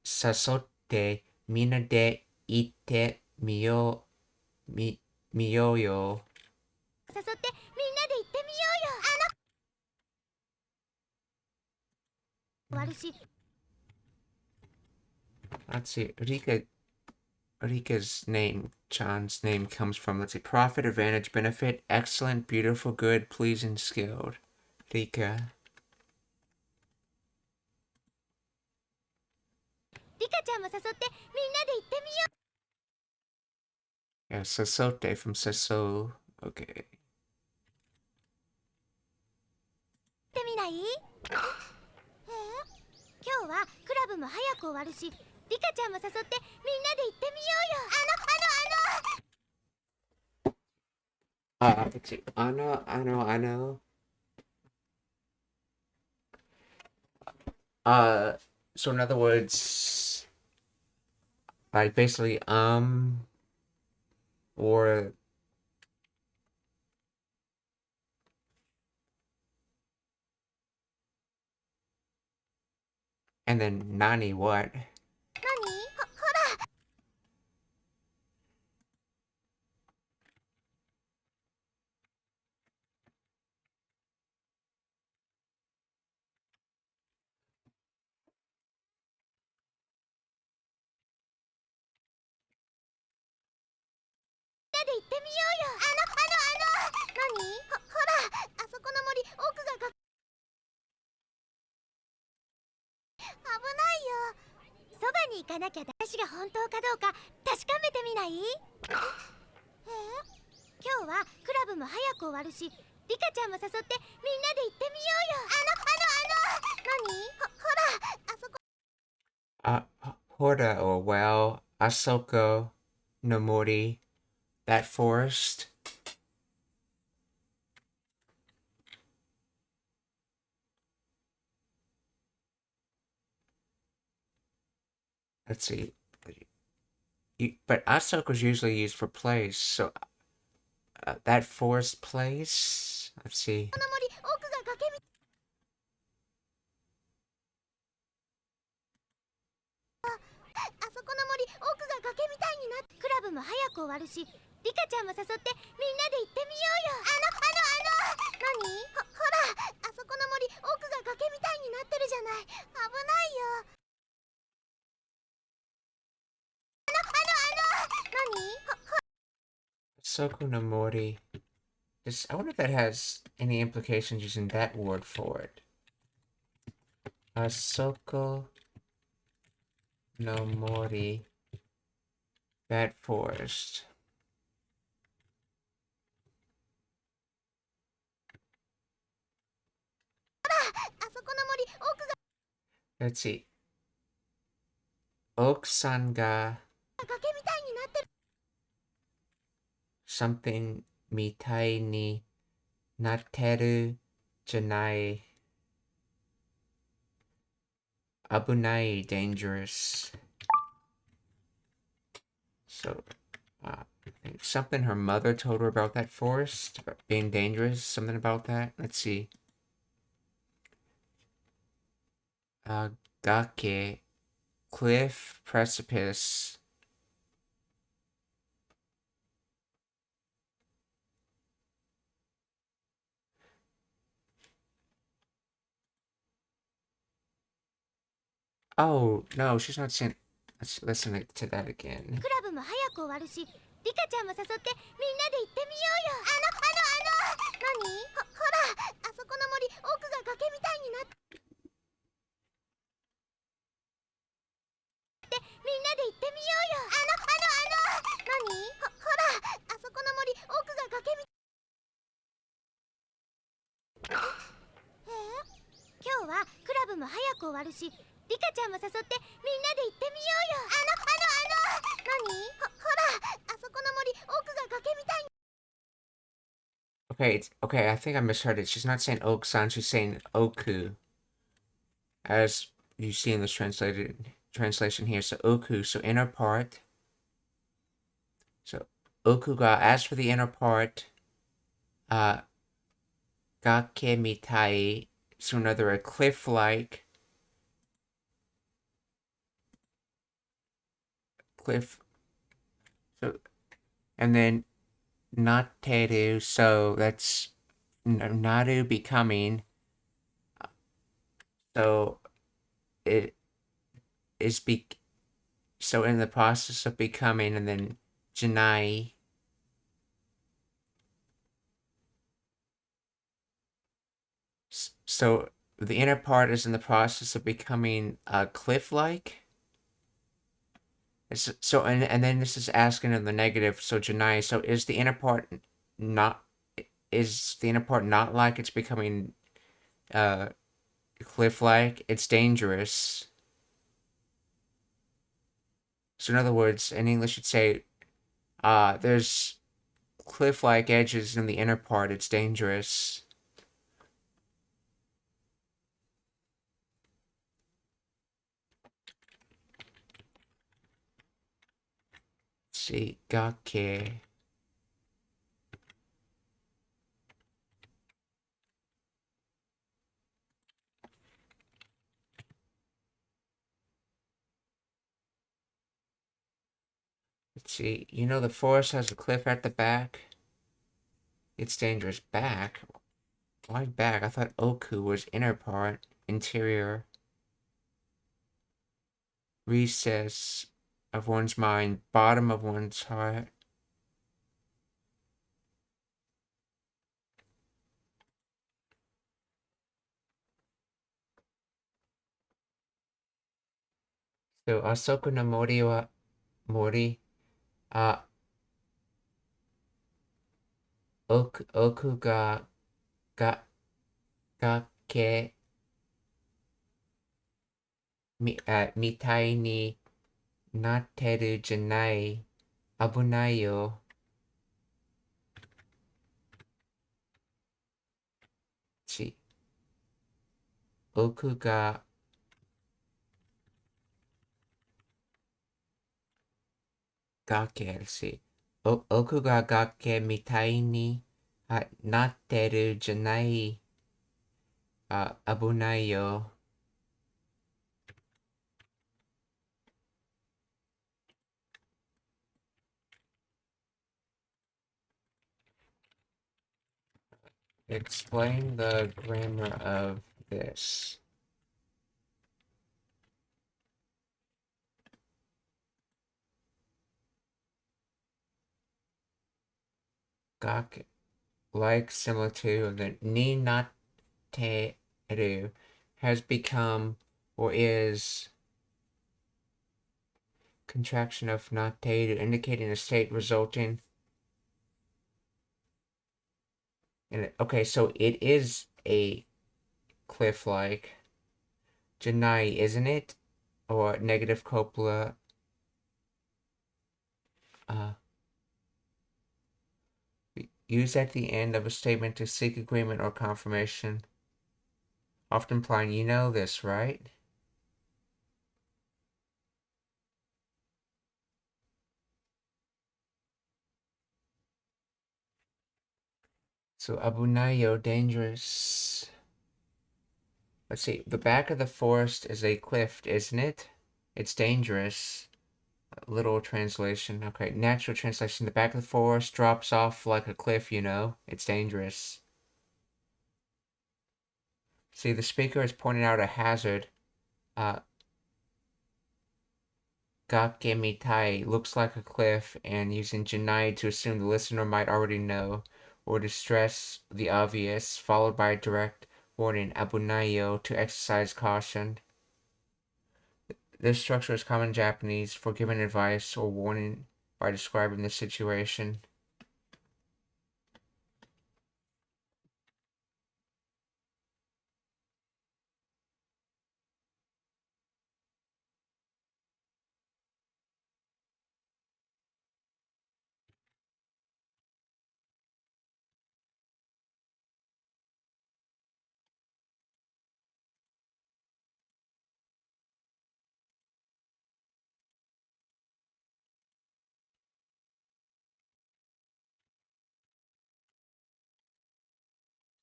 sasotte mina de ite miyo yo. 誘ってみんなで行ってみようよ。終わるし。 Let's see, Rika's name, Chan's name comes from, let's see, profit, advantage, benefit, excellent, beautiful, good, pleasing, skilled. Rika. リカちゃんも誘ってみんなで行ってみよう。 Yeah, sasote from saso. Okay. ってみない？今日はクラブも早く終わるし、リカちゃんも誘ってみんなで行ってみようよ。Let's see. Ano. So in other words, like basically, or and then nani what? 何？ほら。で行ってみようよ。何？ほら、あそこの森、奥が危ないよ。そばに行かなきゃ私が本当かどうか確かめてみない？今日はクラブも早く終わるし、リカちゃんも誘ってみんなで行ってみようよ。何？ほら、あそこ。Hora or well, Asoko no Mori, that forest. Let's see. But Asoko's usually used for place, so that forest place. Let's see. この森、奥が崖みあそこの森、奥が崖みたいになって、クラブも早く終わるし、リカちゃんも誘ってみんなで行ってみようよ。何？ほら、あそこの森、奥が崖みたいになってるじゃない。危ないよ。何？ Asoko no Mori. I wonder if that has any implications using that word for it. Asoko no Mori, that forest. Let's see. Oak-san ga something mitai ni natteru janai. Abunai, dangerous. So, I think something her mother told her about that forest, about being dangerous, something about that. Let's see. Gake, cliff, precipice. Oh, no, she's not saying. Let's listen to that again. クラブも早く終わるし、リカちゃんも誘ってみんなで行ってみようよ。何？ほら、あそこの森、奥が崖みたいになってみんなで行ってみようよ。何？ほら、あそこの森、奥が崖み今日はクラブも早く終わるし、リカちゃんも誘ってみんなで行ってみようよ。何？ほら、あそこの森、奥が崖みたいに。 Okay, I think I misheard it. She's not saying Oak-san, she's saying Oku. As you see in this translation here. So Oku, so inner part. So Oku ga, as for the inner part, gake mitai, so another a cliff-like. Cliff. So, and then nateru, so that's naru becoming. So it is so in the process of becoming, and then janai. So the inner part is in the process of becoming cliff-like. So and then this is asking in the negative. So janai. So is the inner part not like it's becoming cliff-like? It's dangerous. So in other words, in English, you'd say there's cliff-like edges in the inner part. It's dangerous. Let's see, gake. Let's see. You know the forest has a cliff at the back? It's dangerous. Back? Why back? I thought Oku was inner part, interior, recess of one's mind, bottom of one's heart. So, あそこの森は、森、あ、奥が、崖、みたいになってるじゃない。危ないよ。奥が奥が崖みたいになってるじゃない。危ないよ。Explain the grammar of this. Gake, like similar to the ni natteru, has become or is contraction of natteru, indicating a state resulting in it. Okay, so it is a cliff-like. Janai, isn't it? Or negative copula. Used at the end of a statement to seek agreement or confirmation. Often implying, you know this, right? So abunayo, dangerous. Let's see, the back of the forest is a cliff, isn't it? It's dangerous. Literal translation. Okay, natural translation. The back of the forest drops off like a cliff, you know. It's dangerous. See, the speaker is pointing out a hazard. Gakemitai looks like a cliff, and using Janai to assume the listener might already know, or to stress the obvious, followed by a direct warning, Abunayo, to exercise caution. This structure is common in Japanese for giving advice or warning by describing the situation.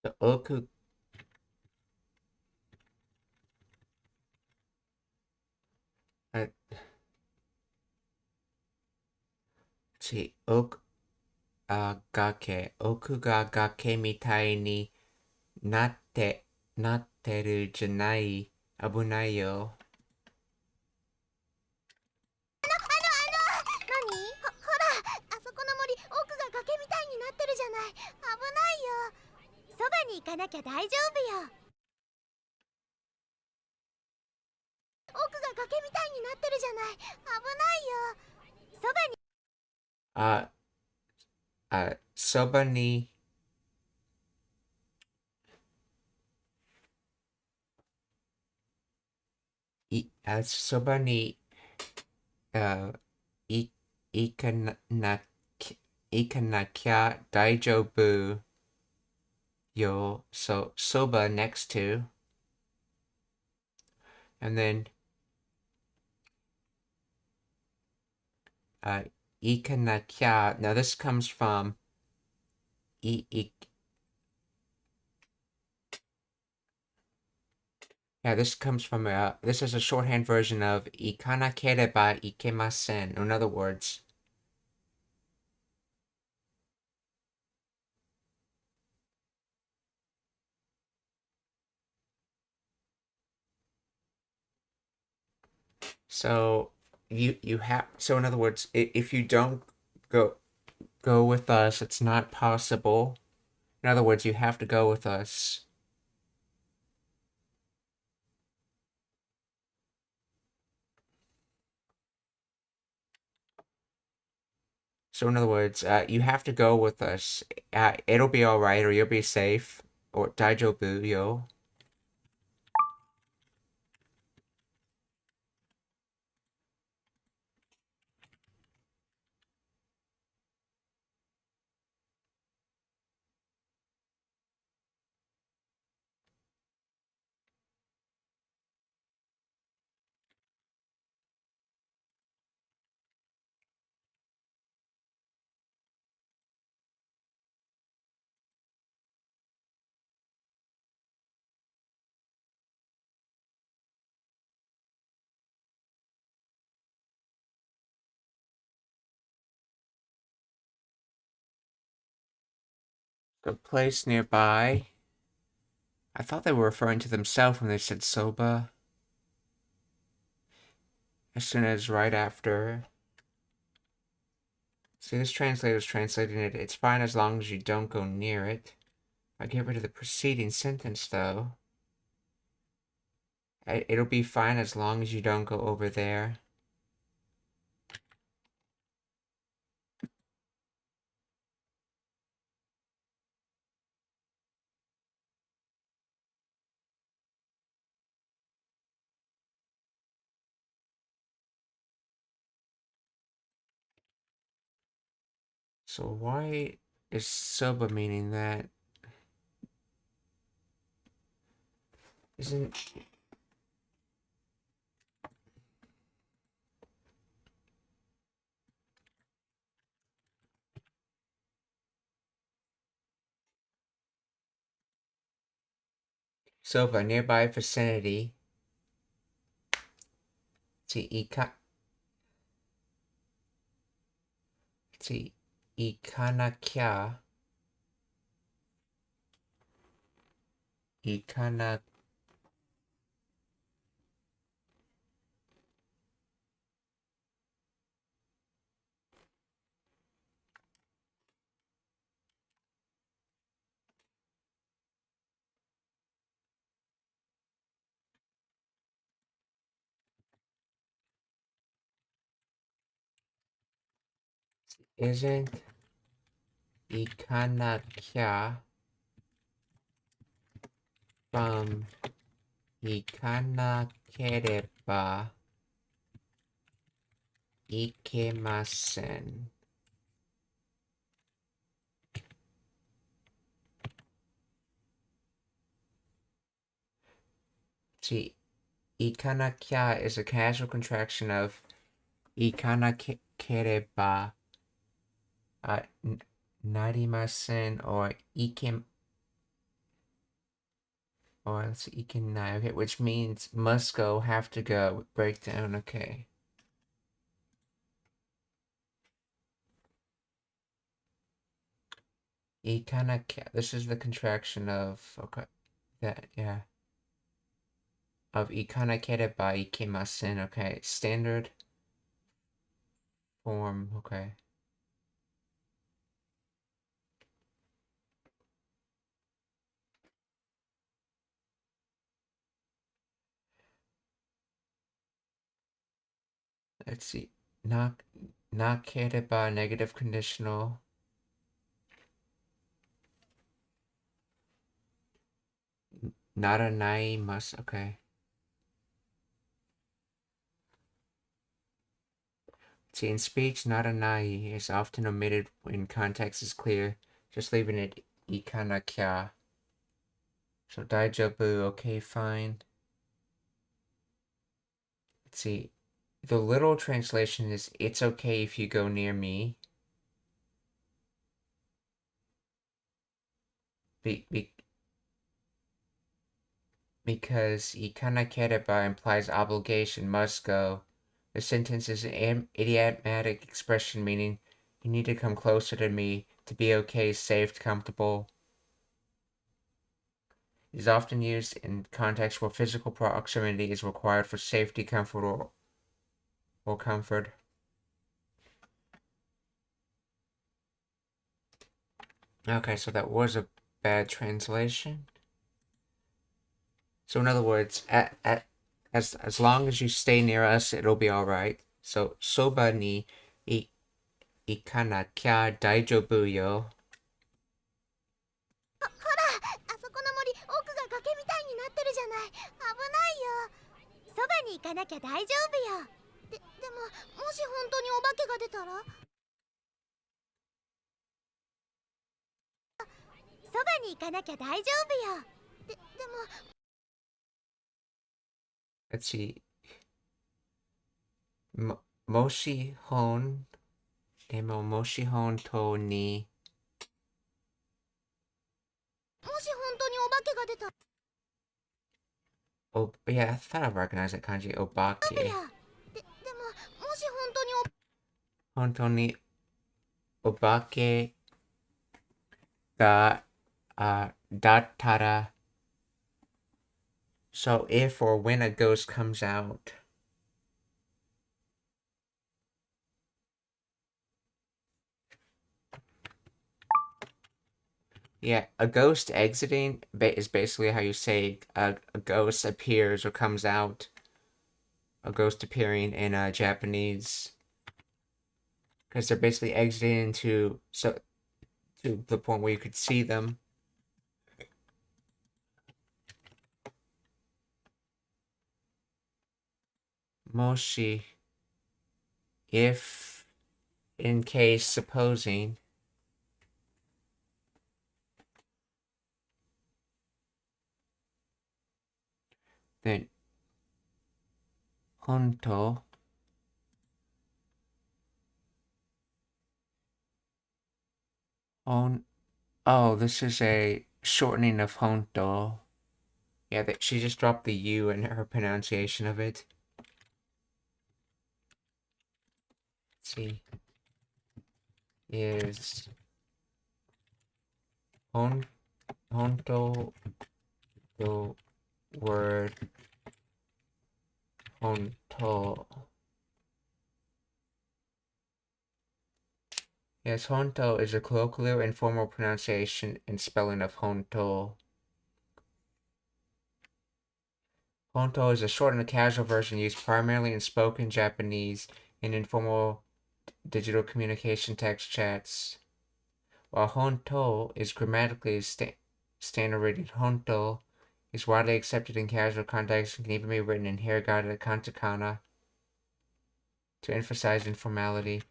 The oku see, oku ga gake mitai ni natteru janai, abunai yo. そばに行かなきゃ大丈夫よ。奥が崖みたいになってるじゃない。危ないよ。そばに。そばにそばにい行かなきゃ大丈夫よ. So soba next to, and then ikanakya. Now this comes from this comes from this is a shorthand version of ikanakereba ikemasen. In other words, so you have, so in other words, if you don't go with us, it's not possible. In other words, you have to go with us. So in other words, you have to go with us. It'll be alright, or you'll be safe, or daijoubu yo. The place nearby. I thought they were referring to themselves when they said soba. As soon as right after. See, this translator's translating it. It's fine as long as you don't go near it. If I get rid of the preceding sentence, though, it'll be fine as long as you don't go over there. So why is soba meaning that? Isn't... Soba, nearby vicinity. See, ikanakya. Ikana... Isn't ikanakya from ikanakereba ikemasen? See, ikanakya is a casual contraction of ikanakereba narimasen or ikem, or let's see, ikenai, okay, which means must go, have to go, breakdown, okay. Ikanakya, this is the contraction of, okay, that, yeah. Of ikanakereba ikemasen, okay, standard form, okay. Let's see, nakereba, negative conditional. Naranai must, okay. See, in speech, naranai is often omitted when context is clear, just leaving it ikanakya. So daijobu, okay, fine. Let's see. The literal translation is, it's okay if you go near me. Because ikanakereba implies obligation, must go. The sentence is an idiomatic expression meaning you need to come closer to me to be okay, safe, comfortable. It is often used in contexts where physical proximity is required for safety, comfort, or comfort. Okay, so that was a bad translation. So in other words, as long as you stay near us, it'll be all right. So soba ni 行かなきゃ大丈夫よ。ほら、あそこの森、奥が崖みたいになってるじゃない。危ないよ。そばに行かなきゃ大丈夫よ。でも、もし本当にお化けが出たら？そばに行かなきゃ大丈夫よ。でも、Let's see. もし本当にもし本当にお化けが出たら？Yeah, I thought I recognized that kanji. お化け。でも、もし本当に本当にお化けがだったら So if or when a ghost comes out. Yeah, a ghost exiting is basically how you say a ghost appears or comes out. A ghost appearing in Japanese. Because they're basically exiting to the point where you could see them. Moshi. If, in case, supposing. Then, honto. Oh, this is a shortening of honto. Yeah, she just dropped the U in her pronunciation of it. Let's see. Is honto the word honto? Yes, honto is a colloquial and formal pronunciation and spelling of honto. Honto is a short and casual version used primarily in spoken Japanese and informal digital communication text chats. While honto is grammatically standard rated, honto is widely accepted in casual contexts and can even be written in hiragana katakana to emphasize informality.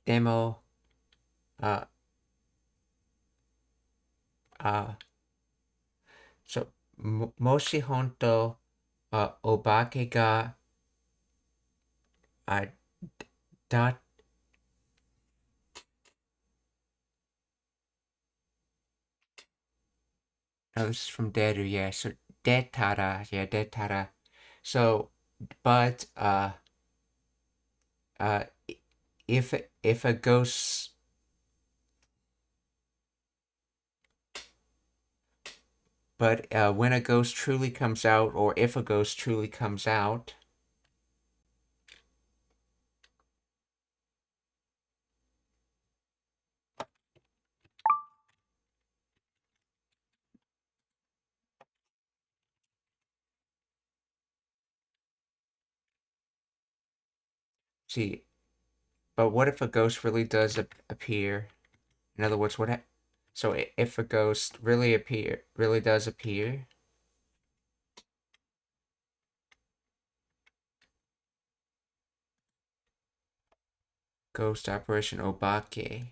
Demo so moshi honto obake ga dot oh, this is from Deru, yeah. So detara, yeah, detara. So but if a ghost but when a ghost truly comes out, or if a ghost truly comes out, see, but what if a ghost really does appear? In other words, so if a ghost really does appear, Ghost Operation Obake.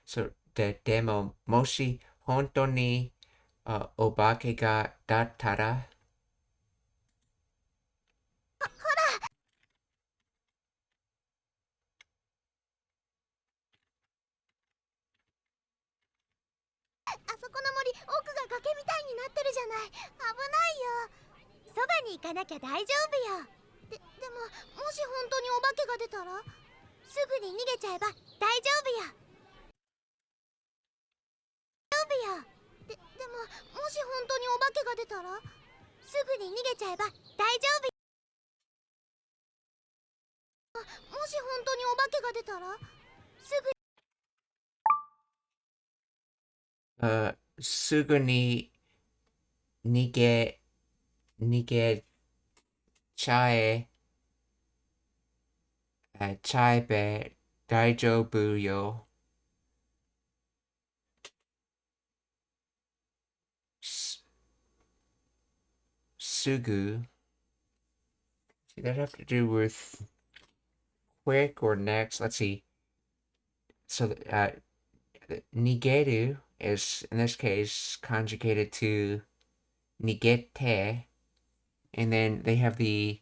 So the demo moshi honto ni obake ga dattara. あそこの森、奥が崖みたいになってるじゃない。危ないよ。そばに行かなきゃ大丈夫よ。でも、もし本当にお化けが出たら？すぐに逃げちゃえば大丈夫よ。でも、もし本当にお化けが出たら？すぐに逃げちゃえば大丈夫よ。もし本当にお化けが出たら？すぐすぐに逃げちゃえ、ちゃえば大丈夫よ。すぐ See, that have to do with quick or next. Let's see. So, nigeru is, in this case, conjugated to nigete. And then they have the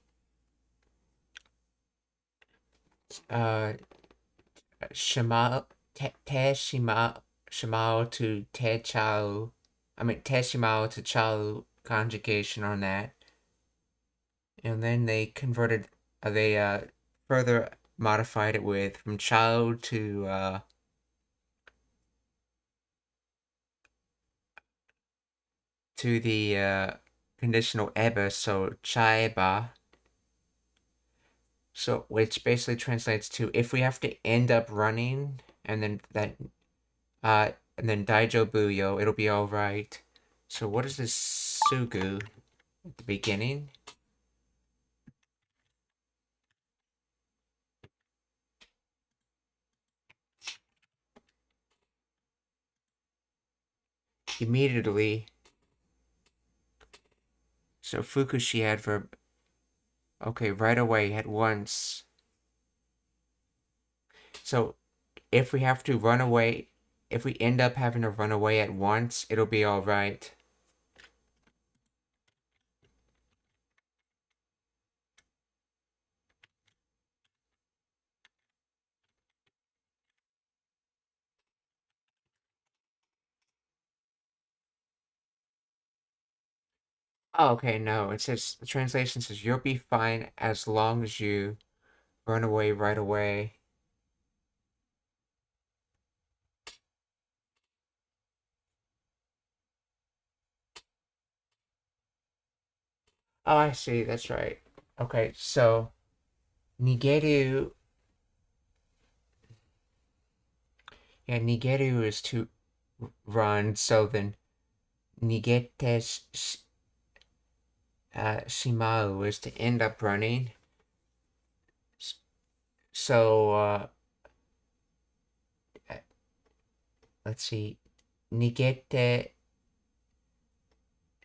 shima, shimao to te chao. I mean, te shimao to chao conjugation on that. And then they converted, they further modified it with from chao to the conditional eba, so chaeba. So which basically translates to if we have to end up running and then and then daijobuyo, it'll be all right. So what is this sugu at the beginning? Immediately. So fukushi adverb. Okay, right away, at once. So if we have to run away, if we end up having to run away at once, it'll be all right. Oh, okay, no, it says, the translation says, you'll be fine as long as you run away right away. Oh, I see, that's right. Okay, so, nigeru, yeah, nigeru is to run, so then, nigete shimau is to end up running. So, let's see, nigete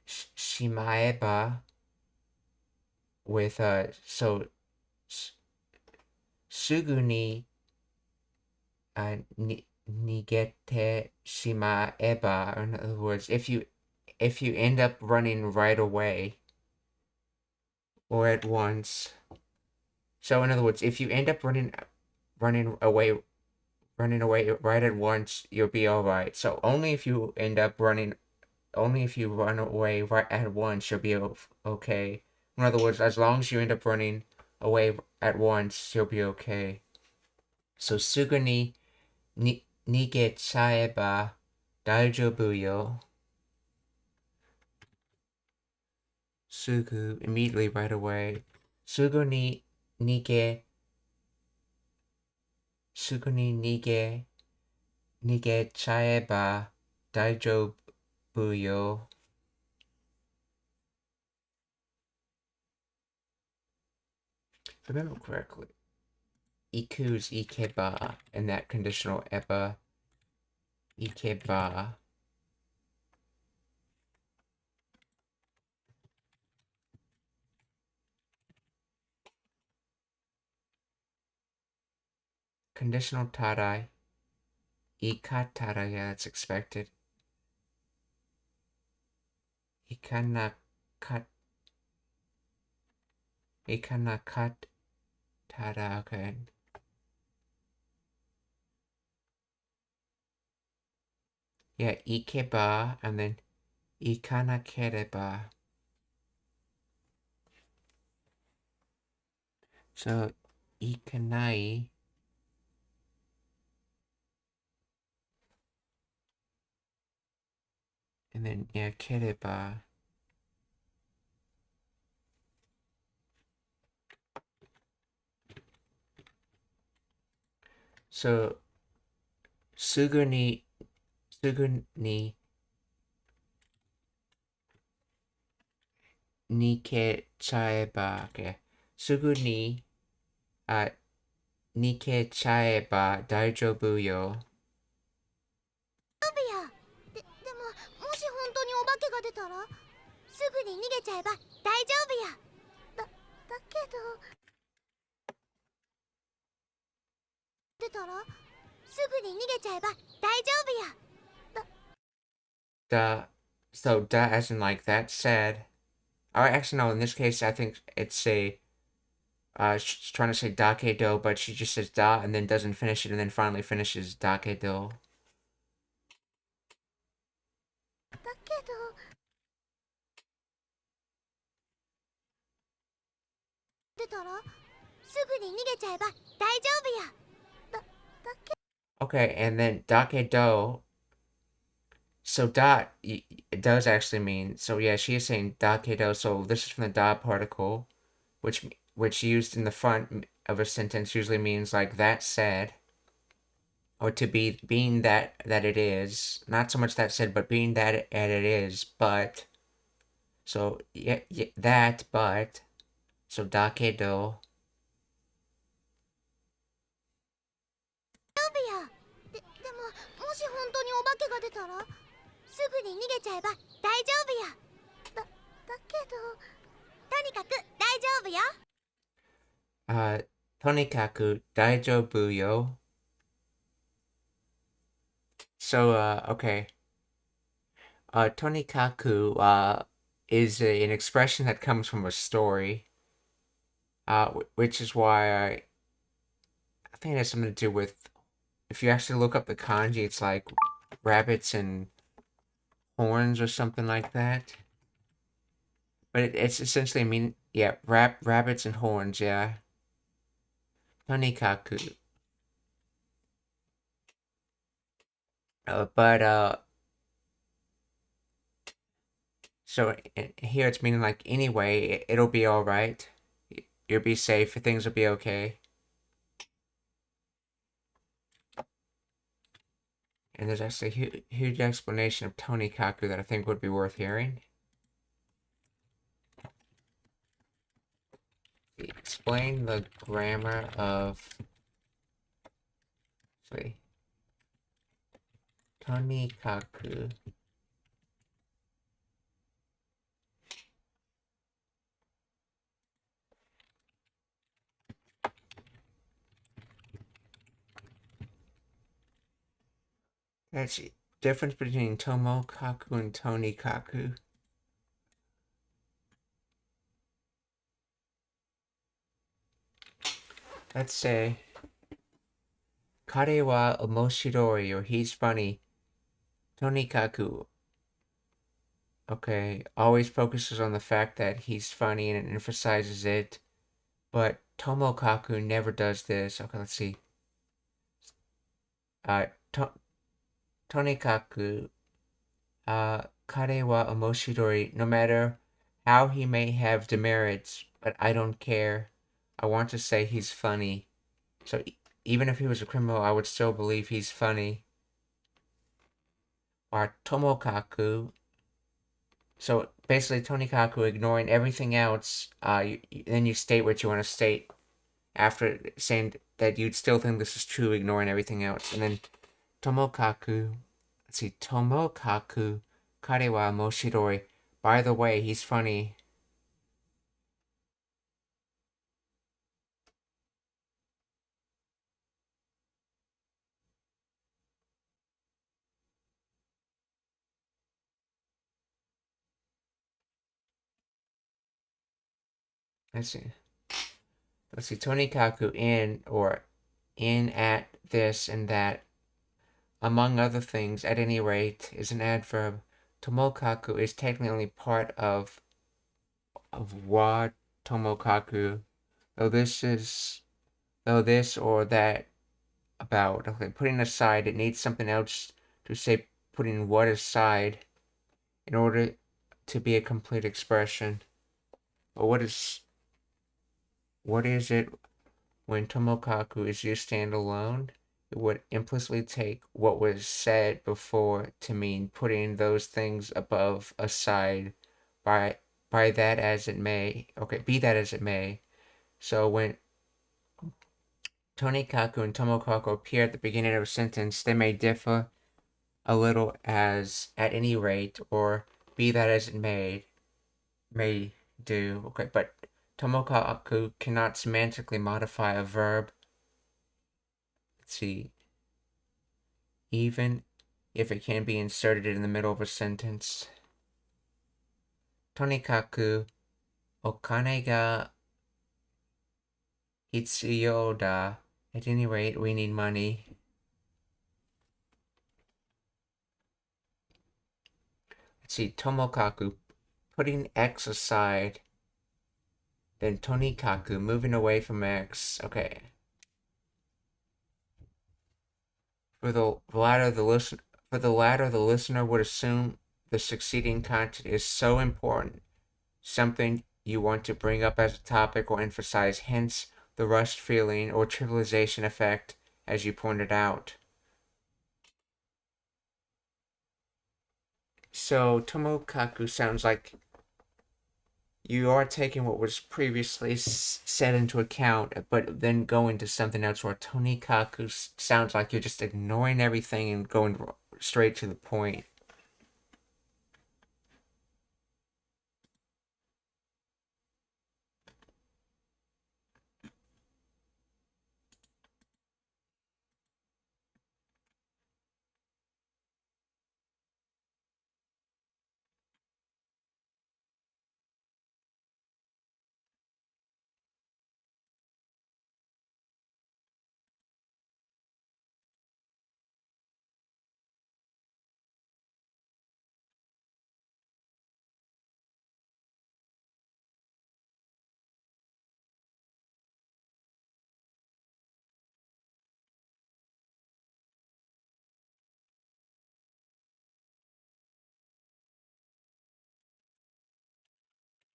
shimaeba with, so, sugu ni, nigete shimaeba, in other words, if you end up running right away or at once. So in other words, if you end up running away right at once, you'll be all right. So only if you run away right at once, you'll be okay. In other words, as long as you end up running away at once, you'll be okay. So sugu ni nigechaeba daijoubu yo. Sugu, immediately, right away. Sugu ni nigechaeba daijoubu yo. If I remember correctly, iku is ikeba in that conditional eba. Ikeba. Conditional tarai. Ikatara, yeah, that's expected. Ikanakat. Tara, okay. Yeah, ikeba and then ikanakereba. So, ikanai. And then, yeah, kereba. So, sugu ni 逃げちゃえば、OK、すぐに逃げちゃえば大丈夫よ。でももし本当にお化けが出たらすぐに逃げちゃえば大丈夫や。だけど出たらすぐに逃げちゃえば大丈夫や。So da as in like that said. Or actually no, in this case I think it's she's trying to say dake do, but she just says da and then doesn't finish it and then finally finishes dake do. だけど出たらすぐに逃げちゃえば大丈夫や。Okay, and then dake do. So da it does actually mean, so yeah, she is saying dake do. So this is from the da particle, which used in the front of a sentence usually means like that said, or to be being that it is, not so much that said, but being that it is, but so yeah, that but so dake do. でももし本当にお化けが出たらすぐに逃げちゃえば大丈夫や。だけどとにかく大丈夫よ。とにかく大丈夫よ. So okay. Tonikaku is an expression that comes from a story, which is why I think it has something to do with, if you actually look up the kanji, it's like rabbits and horns or something like that. But it's essentially rabbits and horns, yeah. Tonikaku. So here it's meaning like anyway, it'll be alright. You'll be safe, things will be okay. And there's actually a huge explanation of Tonikaku that I think would be worth hearing. Explain the grammar of Tonikaku. That's the difference between Tomokaku and Tonikaku. Let's say Kare wa omoshiroi, or he's funny. Tonikaku. Okay, always focuses on the fact that he's funny and emphasizes it. But Tomokaku never does this. Okay, let's see. Tonikaku, kare wa omoshiroi. No matter how he may have demerits, but I don't care. I want to say he's funny. So even if he was a criminal, I would still believe he's funny. Or Tomokaku. So basically, Tonikaku ignoring everything else. Then you state what you want to state after saying that you'd still think this is true, ignoring everything else. And then Tomokaku. Let's see. Tomokaku kare wa moshiroi. By the way, he's funny. Let's see. Tonikaku in at this and that. Among other things, at any rate, is an adverb. Tomokaku is technically only part of wa Tomokaku, though this or that about. Okay, putting aside, it needs something else to say putting what aside in order to be a complete expression. But what is it when Tomokaku is used standalone? It would implicitly take what was said before to mean putting those things above aside by by that as it may. Okay, be that as it may. So when Tonikaku and Tomokaku appear at the beginning of a sentence, they may differ a little as at any rate, or be that as it may do. Okay, but Tomokaku cannot semantically modify a verb. Let's see. Even if it can be inserted in the middle of a sentence. Tonikaku, okane ga hitsuyou da. At any rate, we need money. Let's see, Tomokaku, putting X aside. Then Tonikaku, moving away from X. Okay. For the latter, the listener would assume the succeeding content is so important, something you want to bring up as a topic or emphasize, hence the rushed feeling or trivialization effect, as you pointed out. So Tomokaku sounds like you are taking what was previously said into account, but then going to something else, where Tonikaku sounds like you're just ignoring everything and going straight to the point.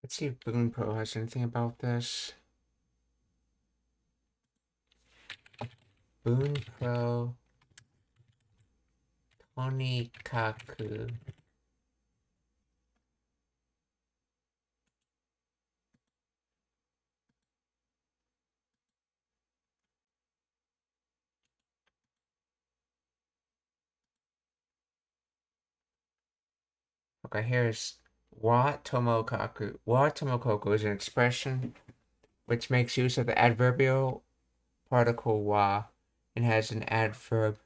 Let's see if Boon Pro has anything about this. Boon Pro Tonikaku. Okay, here's wa tomokaku. Wa tomokaku is an expression which makes use of the adverbial particle wa and has an adverb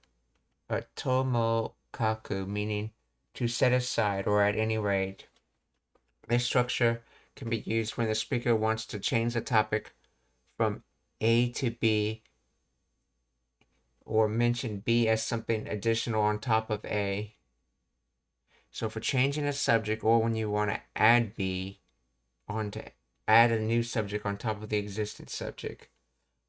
tomokaku, meaning to set aside or at any rate. This structure can be used when the speaker wants to change the topic from A to B, or mention B as something additional on top of A. So for changing a subject, or when you want to add B add a new subject on top of the existing subject.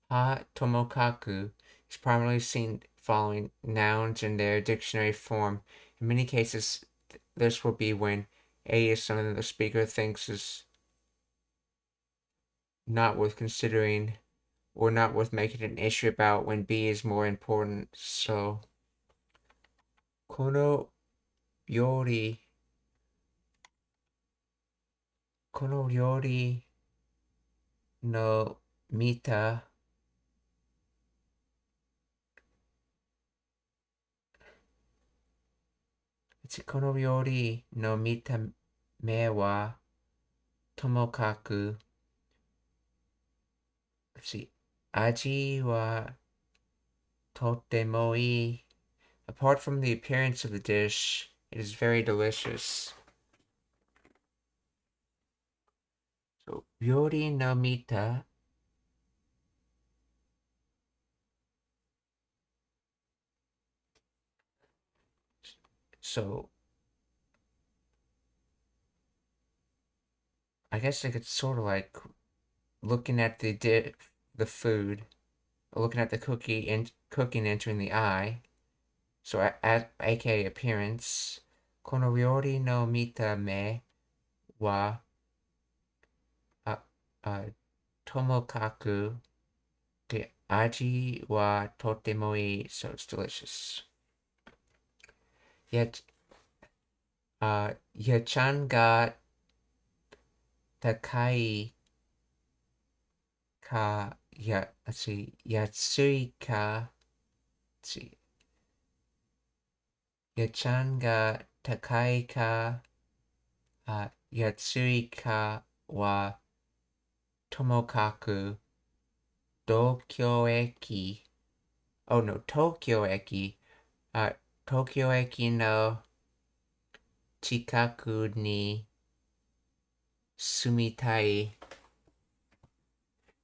Ha tomokaku is primarily seen following nouns in their dictionary form. In many cases, this will be when A is something that the speaker thinks is not worth considering or not worth making an issue about, when B is more important. So, kono ryori no mita kono ryori no mita me wa tomokaku. Let's see. Aji wa totemo ii. Apart from the appearance of the dish, it is very delicious. So, ryori no mita. So, I guess like it's sort of like looking at the food, looking at the cookie and cooking entering the eye. So, aka appearance. Kono ryori no mita me wa tomokaku de aji wa totemo ii. So it's delicious. Yet, Yachan ga 高いか、let's see, 安いか、let's see, 家賃が高いか、安いかは、ともかく、東京駅、oh no, 東京駅、東京駅の近くに住みたい。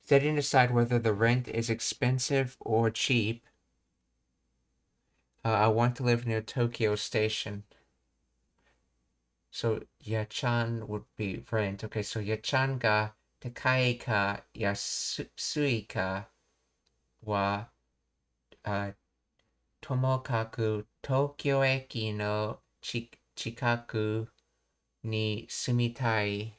Setting aside whether the rent is expensive or cheap, I want to live near Tokyo Station. So, yachan would be rent. Okay, so yachan ga takai ka yasui ka wa tomokaku Tokyo eki no chikaku ni sumitai.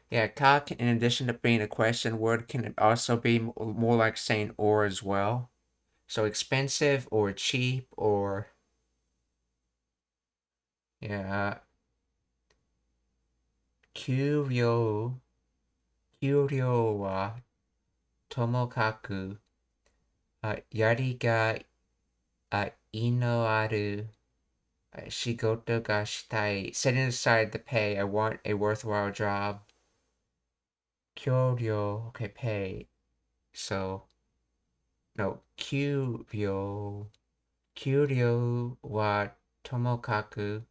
Yeah, ka, in addition to being a question word, can also be more like saying or as well. So expensive or cheap or yeah. Kyuryo wa tomokaku yari ga ino aru shigoto ga shitai. Setting aside the pay, I want a worthwhile job. Kyoryo, okay, pay. So no, kyuryo wa tomokaku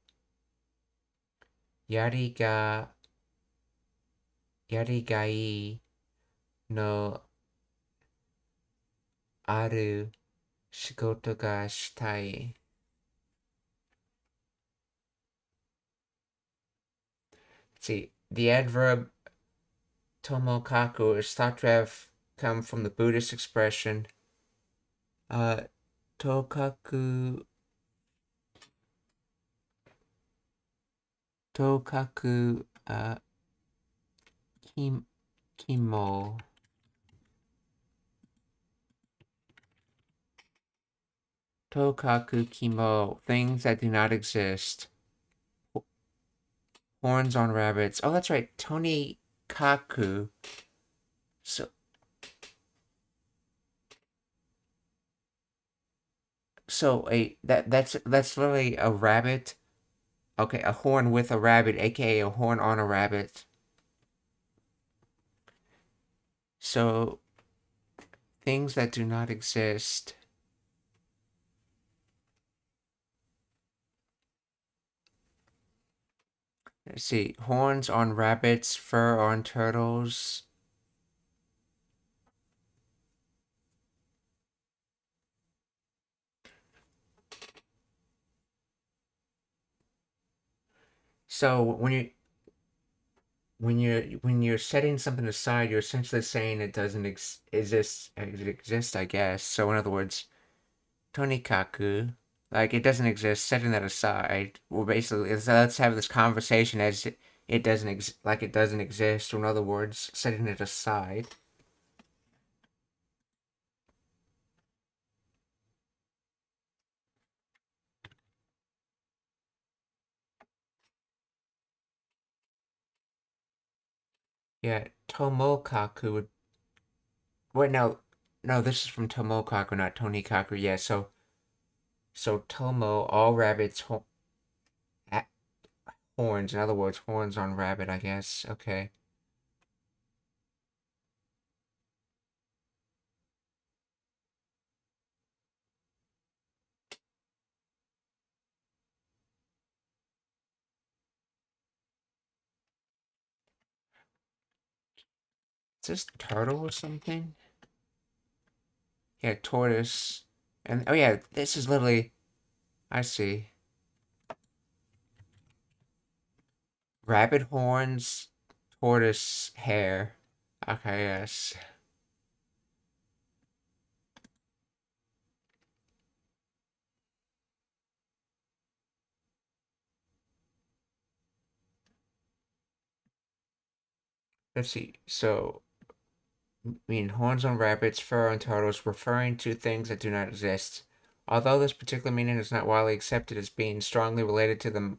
yari ga ii no aru shigoto ga shitai. See, the adverb tomokaku is thought to have come from the Buddhist expression tokaku kimo. Tokaku kimo, things that do not exist. Horns on rabbits. Oh, that's right. Tony Kaku. So that's literally a rabbit. Okay, a horn with a rabbit, aka a horn on a rabbit. So things that do not exist. Let's see, horns on rabbits, fur on turtles. So when you're setting something aside, you're essentially saying it doesn't exist. It exists, I guess. So in other words, tonikaku, like it doesn't exist. Setting that aside, well, basically, let's have this conversation as it doesn't like it doesn't exist. Or in other words, setting it aside. Yeah, tomokaku would. Wait, no, this is from tomokaku, not tonikaku. Yeah, so tomo, all rabbits, horns. In other words, horns on rabbit. I guess. Okay. Is this turtle or something? Yeah, tortoise. And oh yeah, this is literally. I see. Rabbit horns, tortoise hair. Okay, yes. Let's see. So, I mean, horns on rabbits, fur on turtles, referring to things that do not exist. Although this particular meaning is not widely accepted as being strongly related to the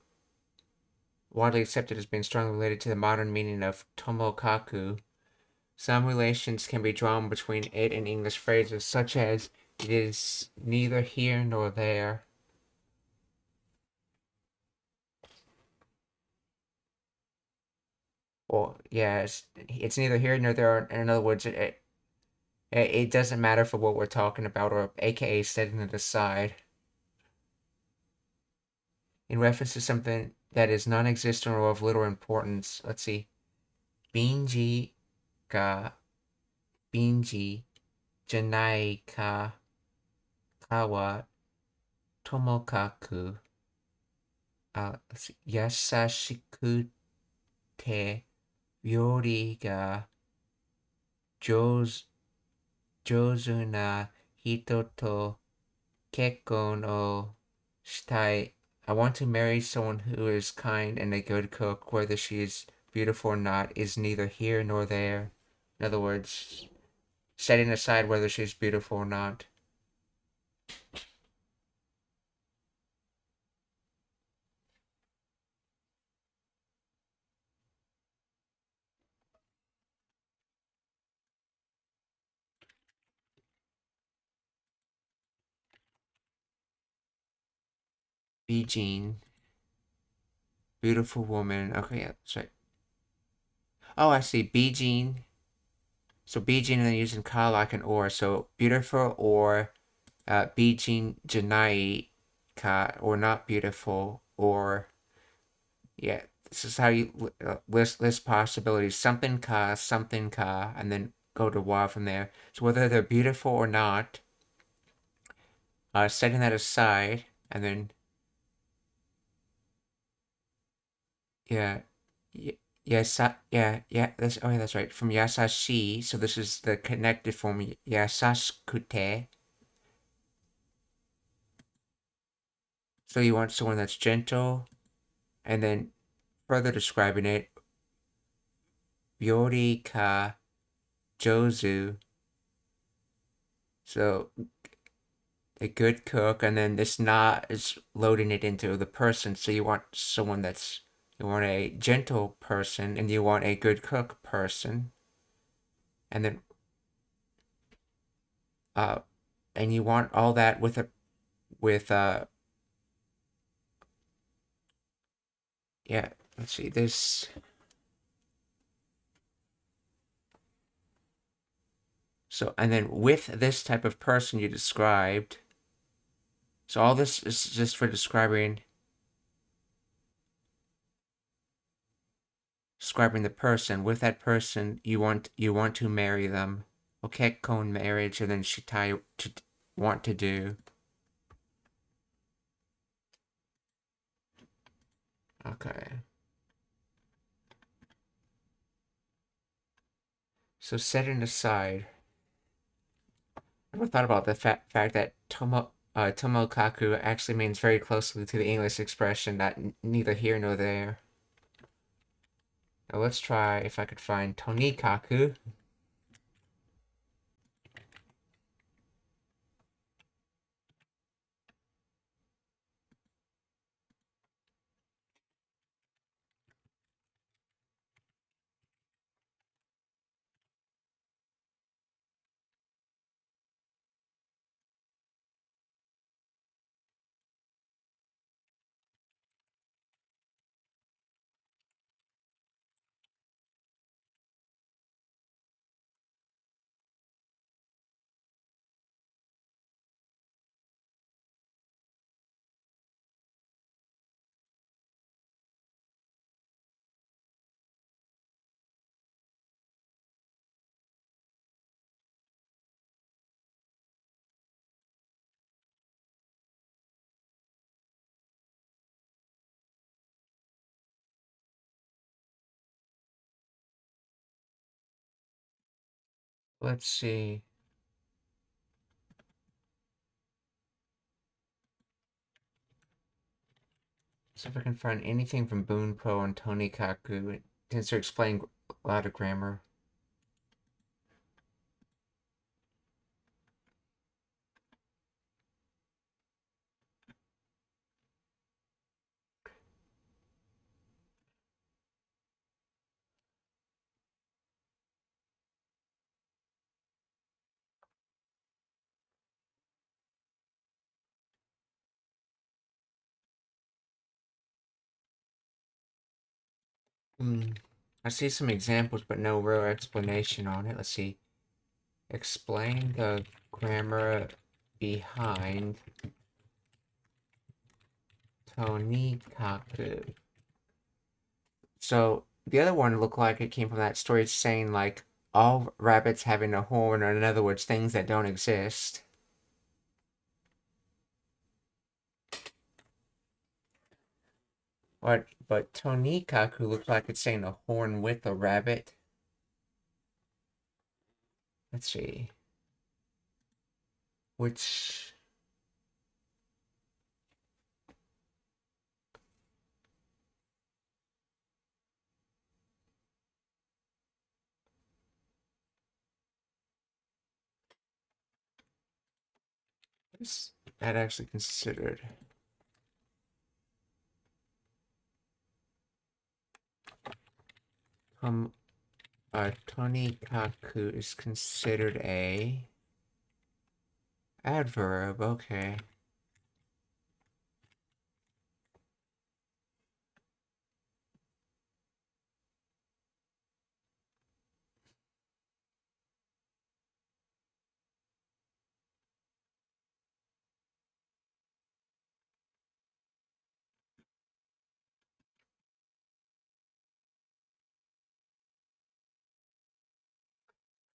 modern meaning of tomokaku, some relations can be drawn between it and English phrases, such as it is neither here nor there. Well, yes, it's neither here nor there. In other words, it doesn't matter for what we're talking about, or aka setting it aside. In reference to something that is non-existent or of little importance, let's see. Binji ga binji janai ka kawa tomokaku. Let's see. Yasashiku te ryori ga jozu na hito to kekkon o shitai. I want to marry someone who is kind and a good cook. Whether she is beautiful or not is neither here nor there. In other words, setting aside whether she's beautiful or not. Bijin. Beautiful woman. Okay, yeah, that's right. Oh, I see. Bijin. So Bijin and then using ka like an or. So beautiful or Bijin janai ka, or not beautiful, or yeah. This is how you list possibilities. Something ka, and then go to wa from there. So whether they're beautiful or not, setting that aside, and then yeah, yes, that's right. From yasashi, so this is the connected form yasashikute. So you want someone that's gentle, and then further describing it, ryori ka jozu. So a good cook, and then this na is loading it into the person. So you want someone you want a gentle person, and you want a good cook person, and then and you want all that with yeah. Let's see this. So and then with this type of person you described. So all this is just for describing the person. With that person, you want to marry them. Okay, cone marriage, and then shitai to want to do. Okay. So setting aside, I never thought about the fact that tomokaku actually means very closely to the English expression that neither here nor there. Now let's try if I could find tonikaku. Let's see. So if I can find anything from Boon Pro and Tonikaku, it tends to explain a lot of grammar. I see some examples, but no real explanation on it. Let's see. Explain the grammar behind Tonikaku. So the other one looked like it came from that story saying like all rabbits having a horn, or in other words, things that don't exist. But Tonikaku looks like it's saying a horn with a rabbit. Let's see. Which... is that actually considered? Tonikaku is considered a adverb, okay.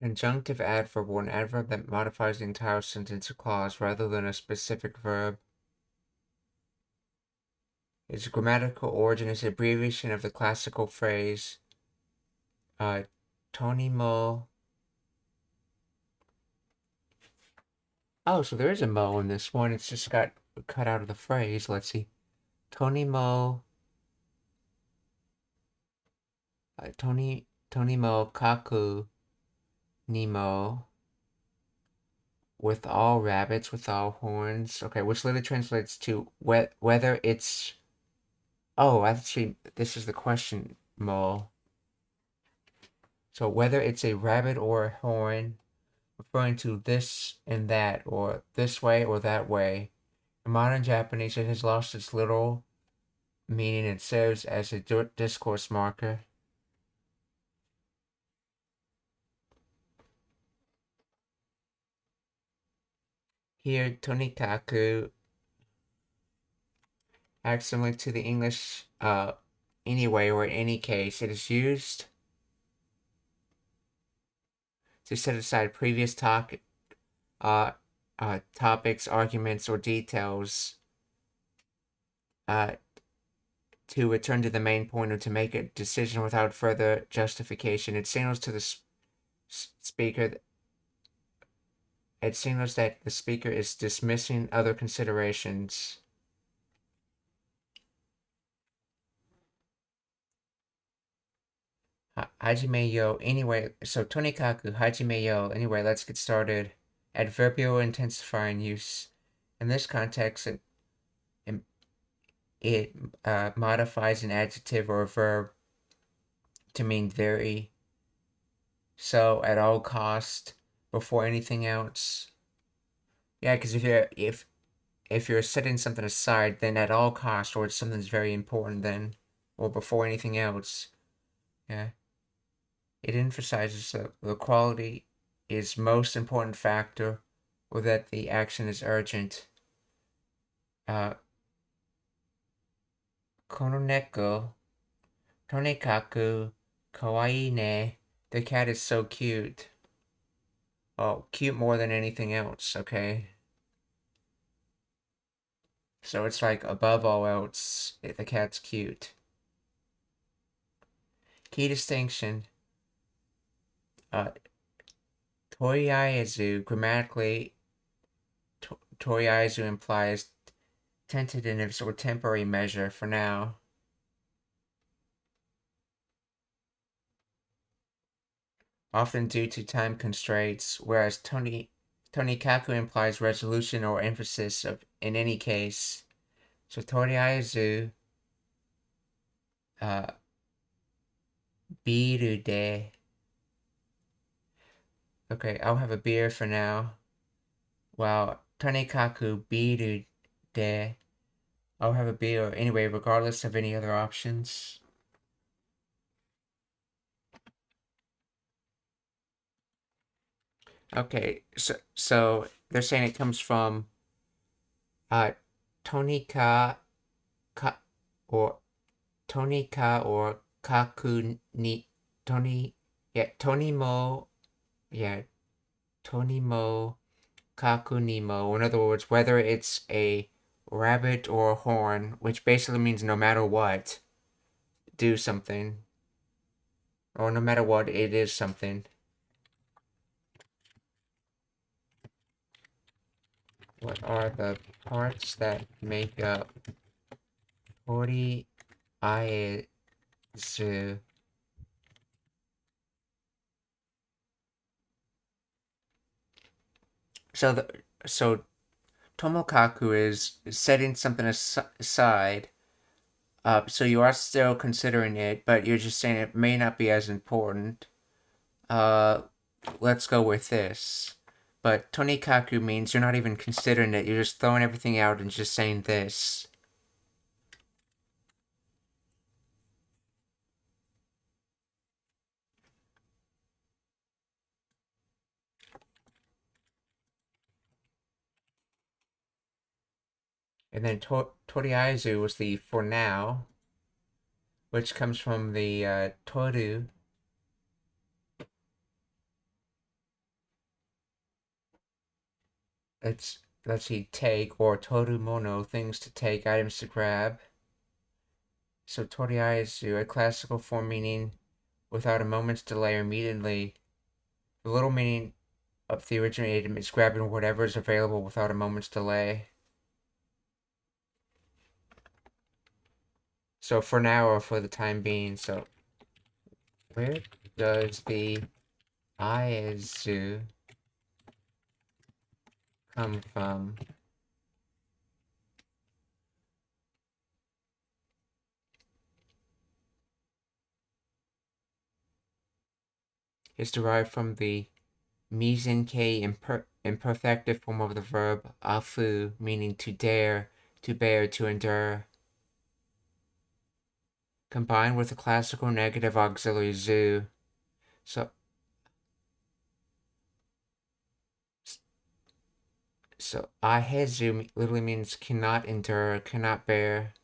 Conjunctive adverb, or an adverb that modifies the entire sentence or clause rather than a specific verb. Its grammatical origin is an abbreviation of the classical phrase tonimo. Oh, so there is a mo in this one. It's just got cut out of the phrase. Let's see. Tonimo. Tonimo kaku nimo. With all rabbits, with all horns. Okay, which literally translates to whether it's... Oh, actually, this is the question, Mo. So whether it's a rabbit or a horn, referring to this and that, or this way or that way. In modern Japanese, it has lost its literal meaning and serves as a discourse marker. Here, tonikaku acts similar to the English anyway, or in any case. It is used to set aside previous topics, arguments, or details to return to the main point or to make a decision without further justification. It signals to the speaker. It signals that the speaker is dismissing other considerations. Hajime yo. Anyway, so tonikaku hajime yo. Anyway, let's get started. Adverbial intensifying use. In this context, it modifies an adjective or a verb to mean very. So at all cost, before anything else. Yeah, because if you're setting something aside, then at all cost, or it's something's very important, then, or before anything else. Yeah. It emphasizes that the quality is most important factor, or that the action is urgent. Kono neko, tonikaku, kawaii ne. The cat is so cute. Oh, cute more than anything else, okay? So it's like above all else, the cat's cute. Key distinction. Toriaizu, grammatically, toriaizu implies tentatives or temporary measure for now. Often due to time constraints, whereas tonikaku implies resolution or emphasis of in any case. So toriaizu, biru de. Okay, I'll have a beer for now. While tonikaku biru de, I'll have a beer anyway, regardless of any other options. Okay, so they're saying it comes from tonika ka or tonika or kaku ni tonimo tonimo kakunimo. In other words, whether it's a rabbit or a horn, which basically means no matter what, do something, or no matter what, it is something. What are the parts that make up Tori Aizu? So Tomokaku is setting something aside. So you are still considering it, but you're just saying it may not be as important. Let's go with this. But Tonikaku means you're not even considering it. You're just throwing everything out and just saying this. And then Toriaizu was the for now, which comes from the toru. Let's see, take, or toru mono, things to take, items to grab. So toriaizu, a classical form meaning without a moment's delay or immediately. The literal meaning of the original item is grabbing whatever is available without a moment's delay. So for now, or for the time being. So where does the aizu come from? It's derived from the Mizenke imperfective form of the verb afu, meaning to dare, to bear, to endure, combined with the classical negative auxiliary zu. So ahezu literally means cannot endure, cannot bear.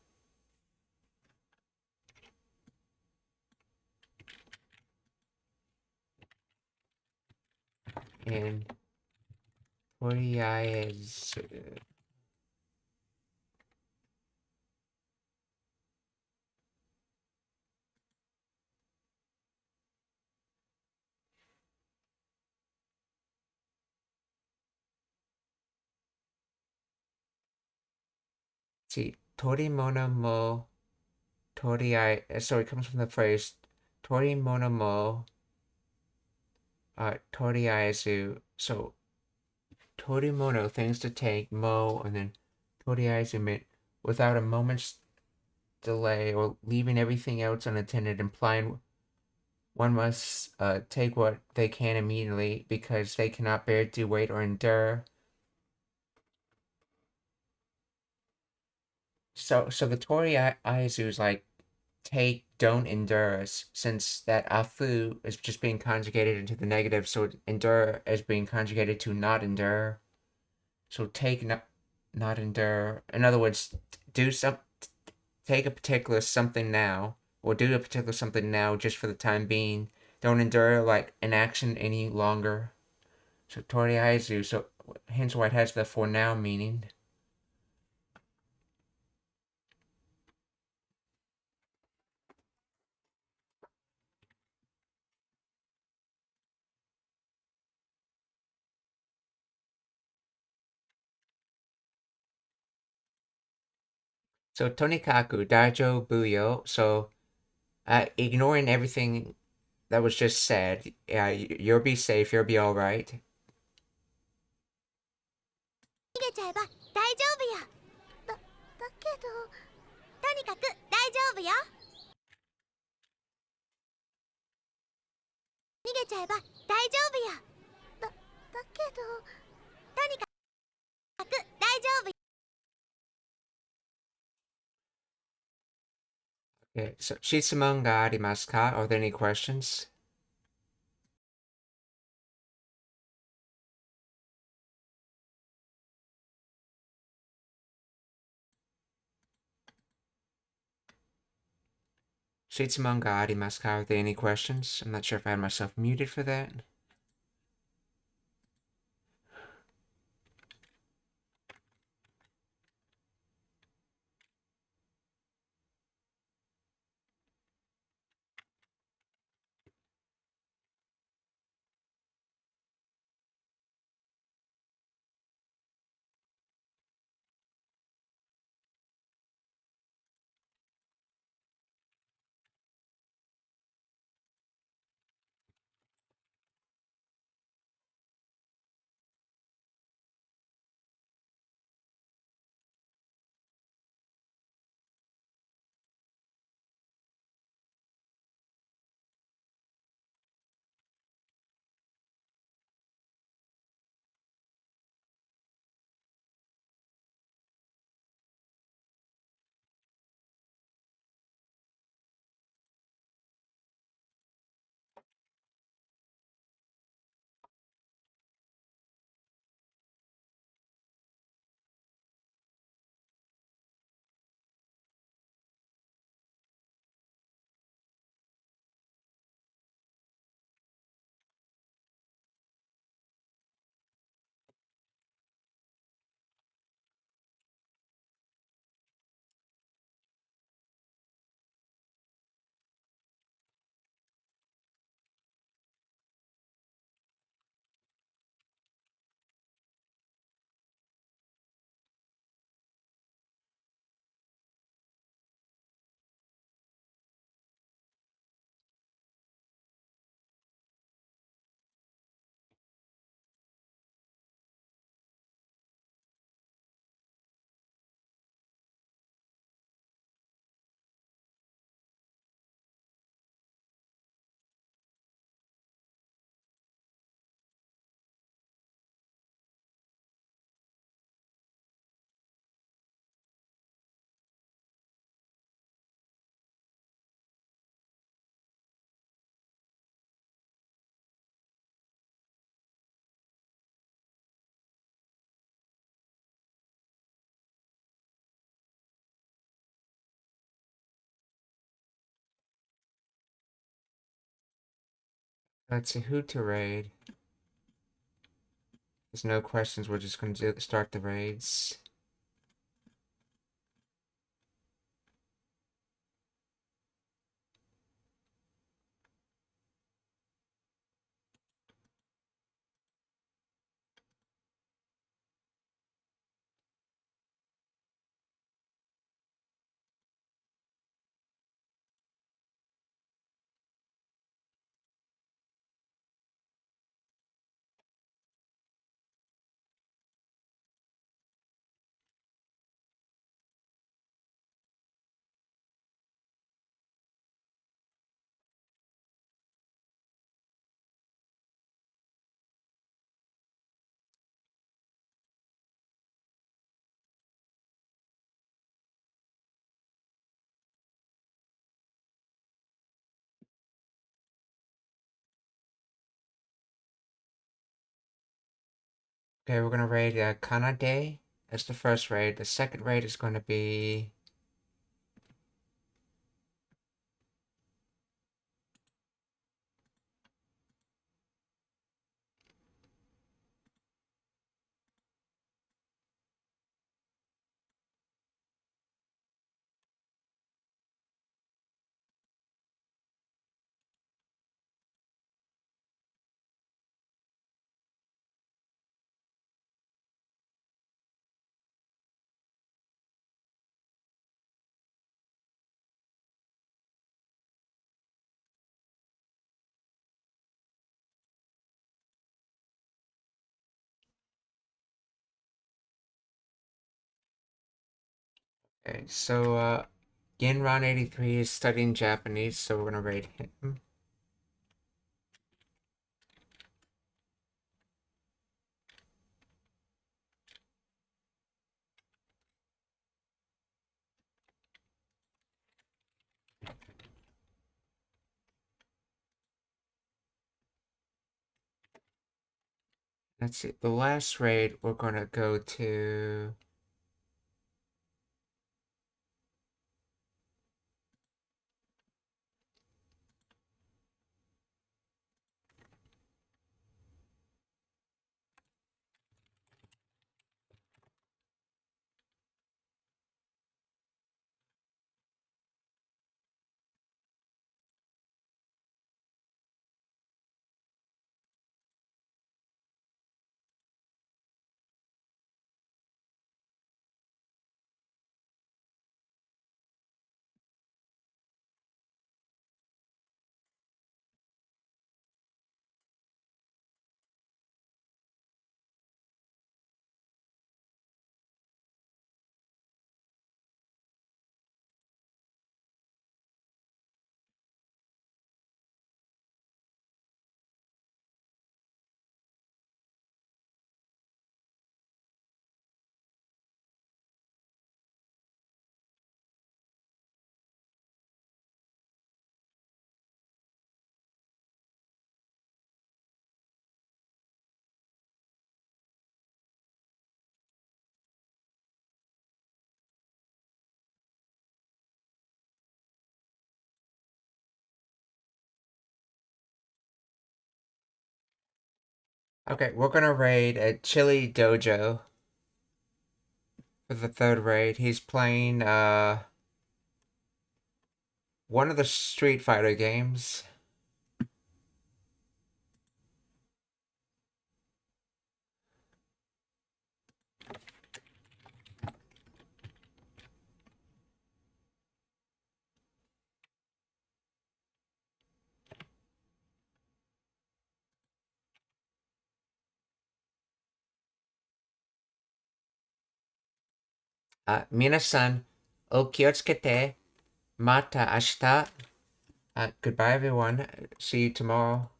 And toriaizu. See, torimono mo toriai. So it comes from the phrase torimono mo toriaizu. So torimono, things to take, mo, and then toriaizu meant without a moment's delay or leaving everything else unattended, implying one must take what they can immediately because they cannot bear to wait or endure. So the Tori Aizu is like take, don't endure, since that afu is just being conjugated into the negative, so endure is being conjugated to not endure. So take, not endure. In other words, take a particular something now, or do a particular something now just for the time being. Don't endure like an action any longer. So toriaizu, so hence why it has the for now meaning. So tonikaku daijo buyo. So ignoring everything that was just said, you'll be safe. You'll be all right. 逃げちゃえば大丈夫よ。だけどとにかく大丈夫よ。逃げちゃえば大丈夫よ。だけどとにかく大丈夫よ。 Okay, so shitsuman ga arimasu ka? Are there any questions? 質問がありますか? Are there any questions? I'm not sure if I had myself muted for that. Let's see who to raid. There's no questions. We're just going to start the raids. Okay, we're going to raid Kanade. That's the first raid. The second raid is going to be... Okay, so Genron83 is studying Japanese, so we're going to raid him. Let's see, the last raid we're going to go to... Okay, we're gonna raid a Chili Dojo for the third raid. He's playing one of the Street Fighter games. Minasan, o kyotsukete. Mata ashita. Goodbye, everyone. See you tomorrow.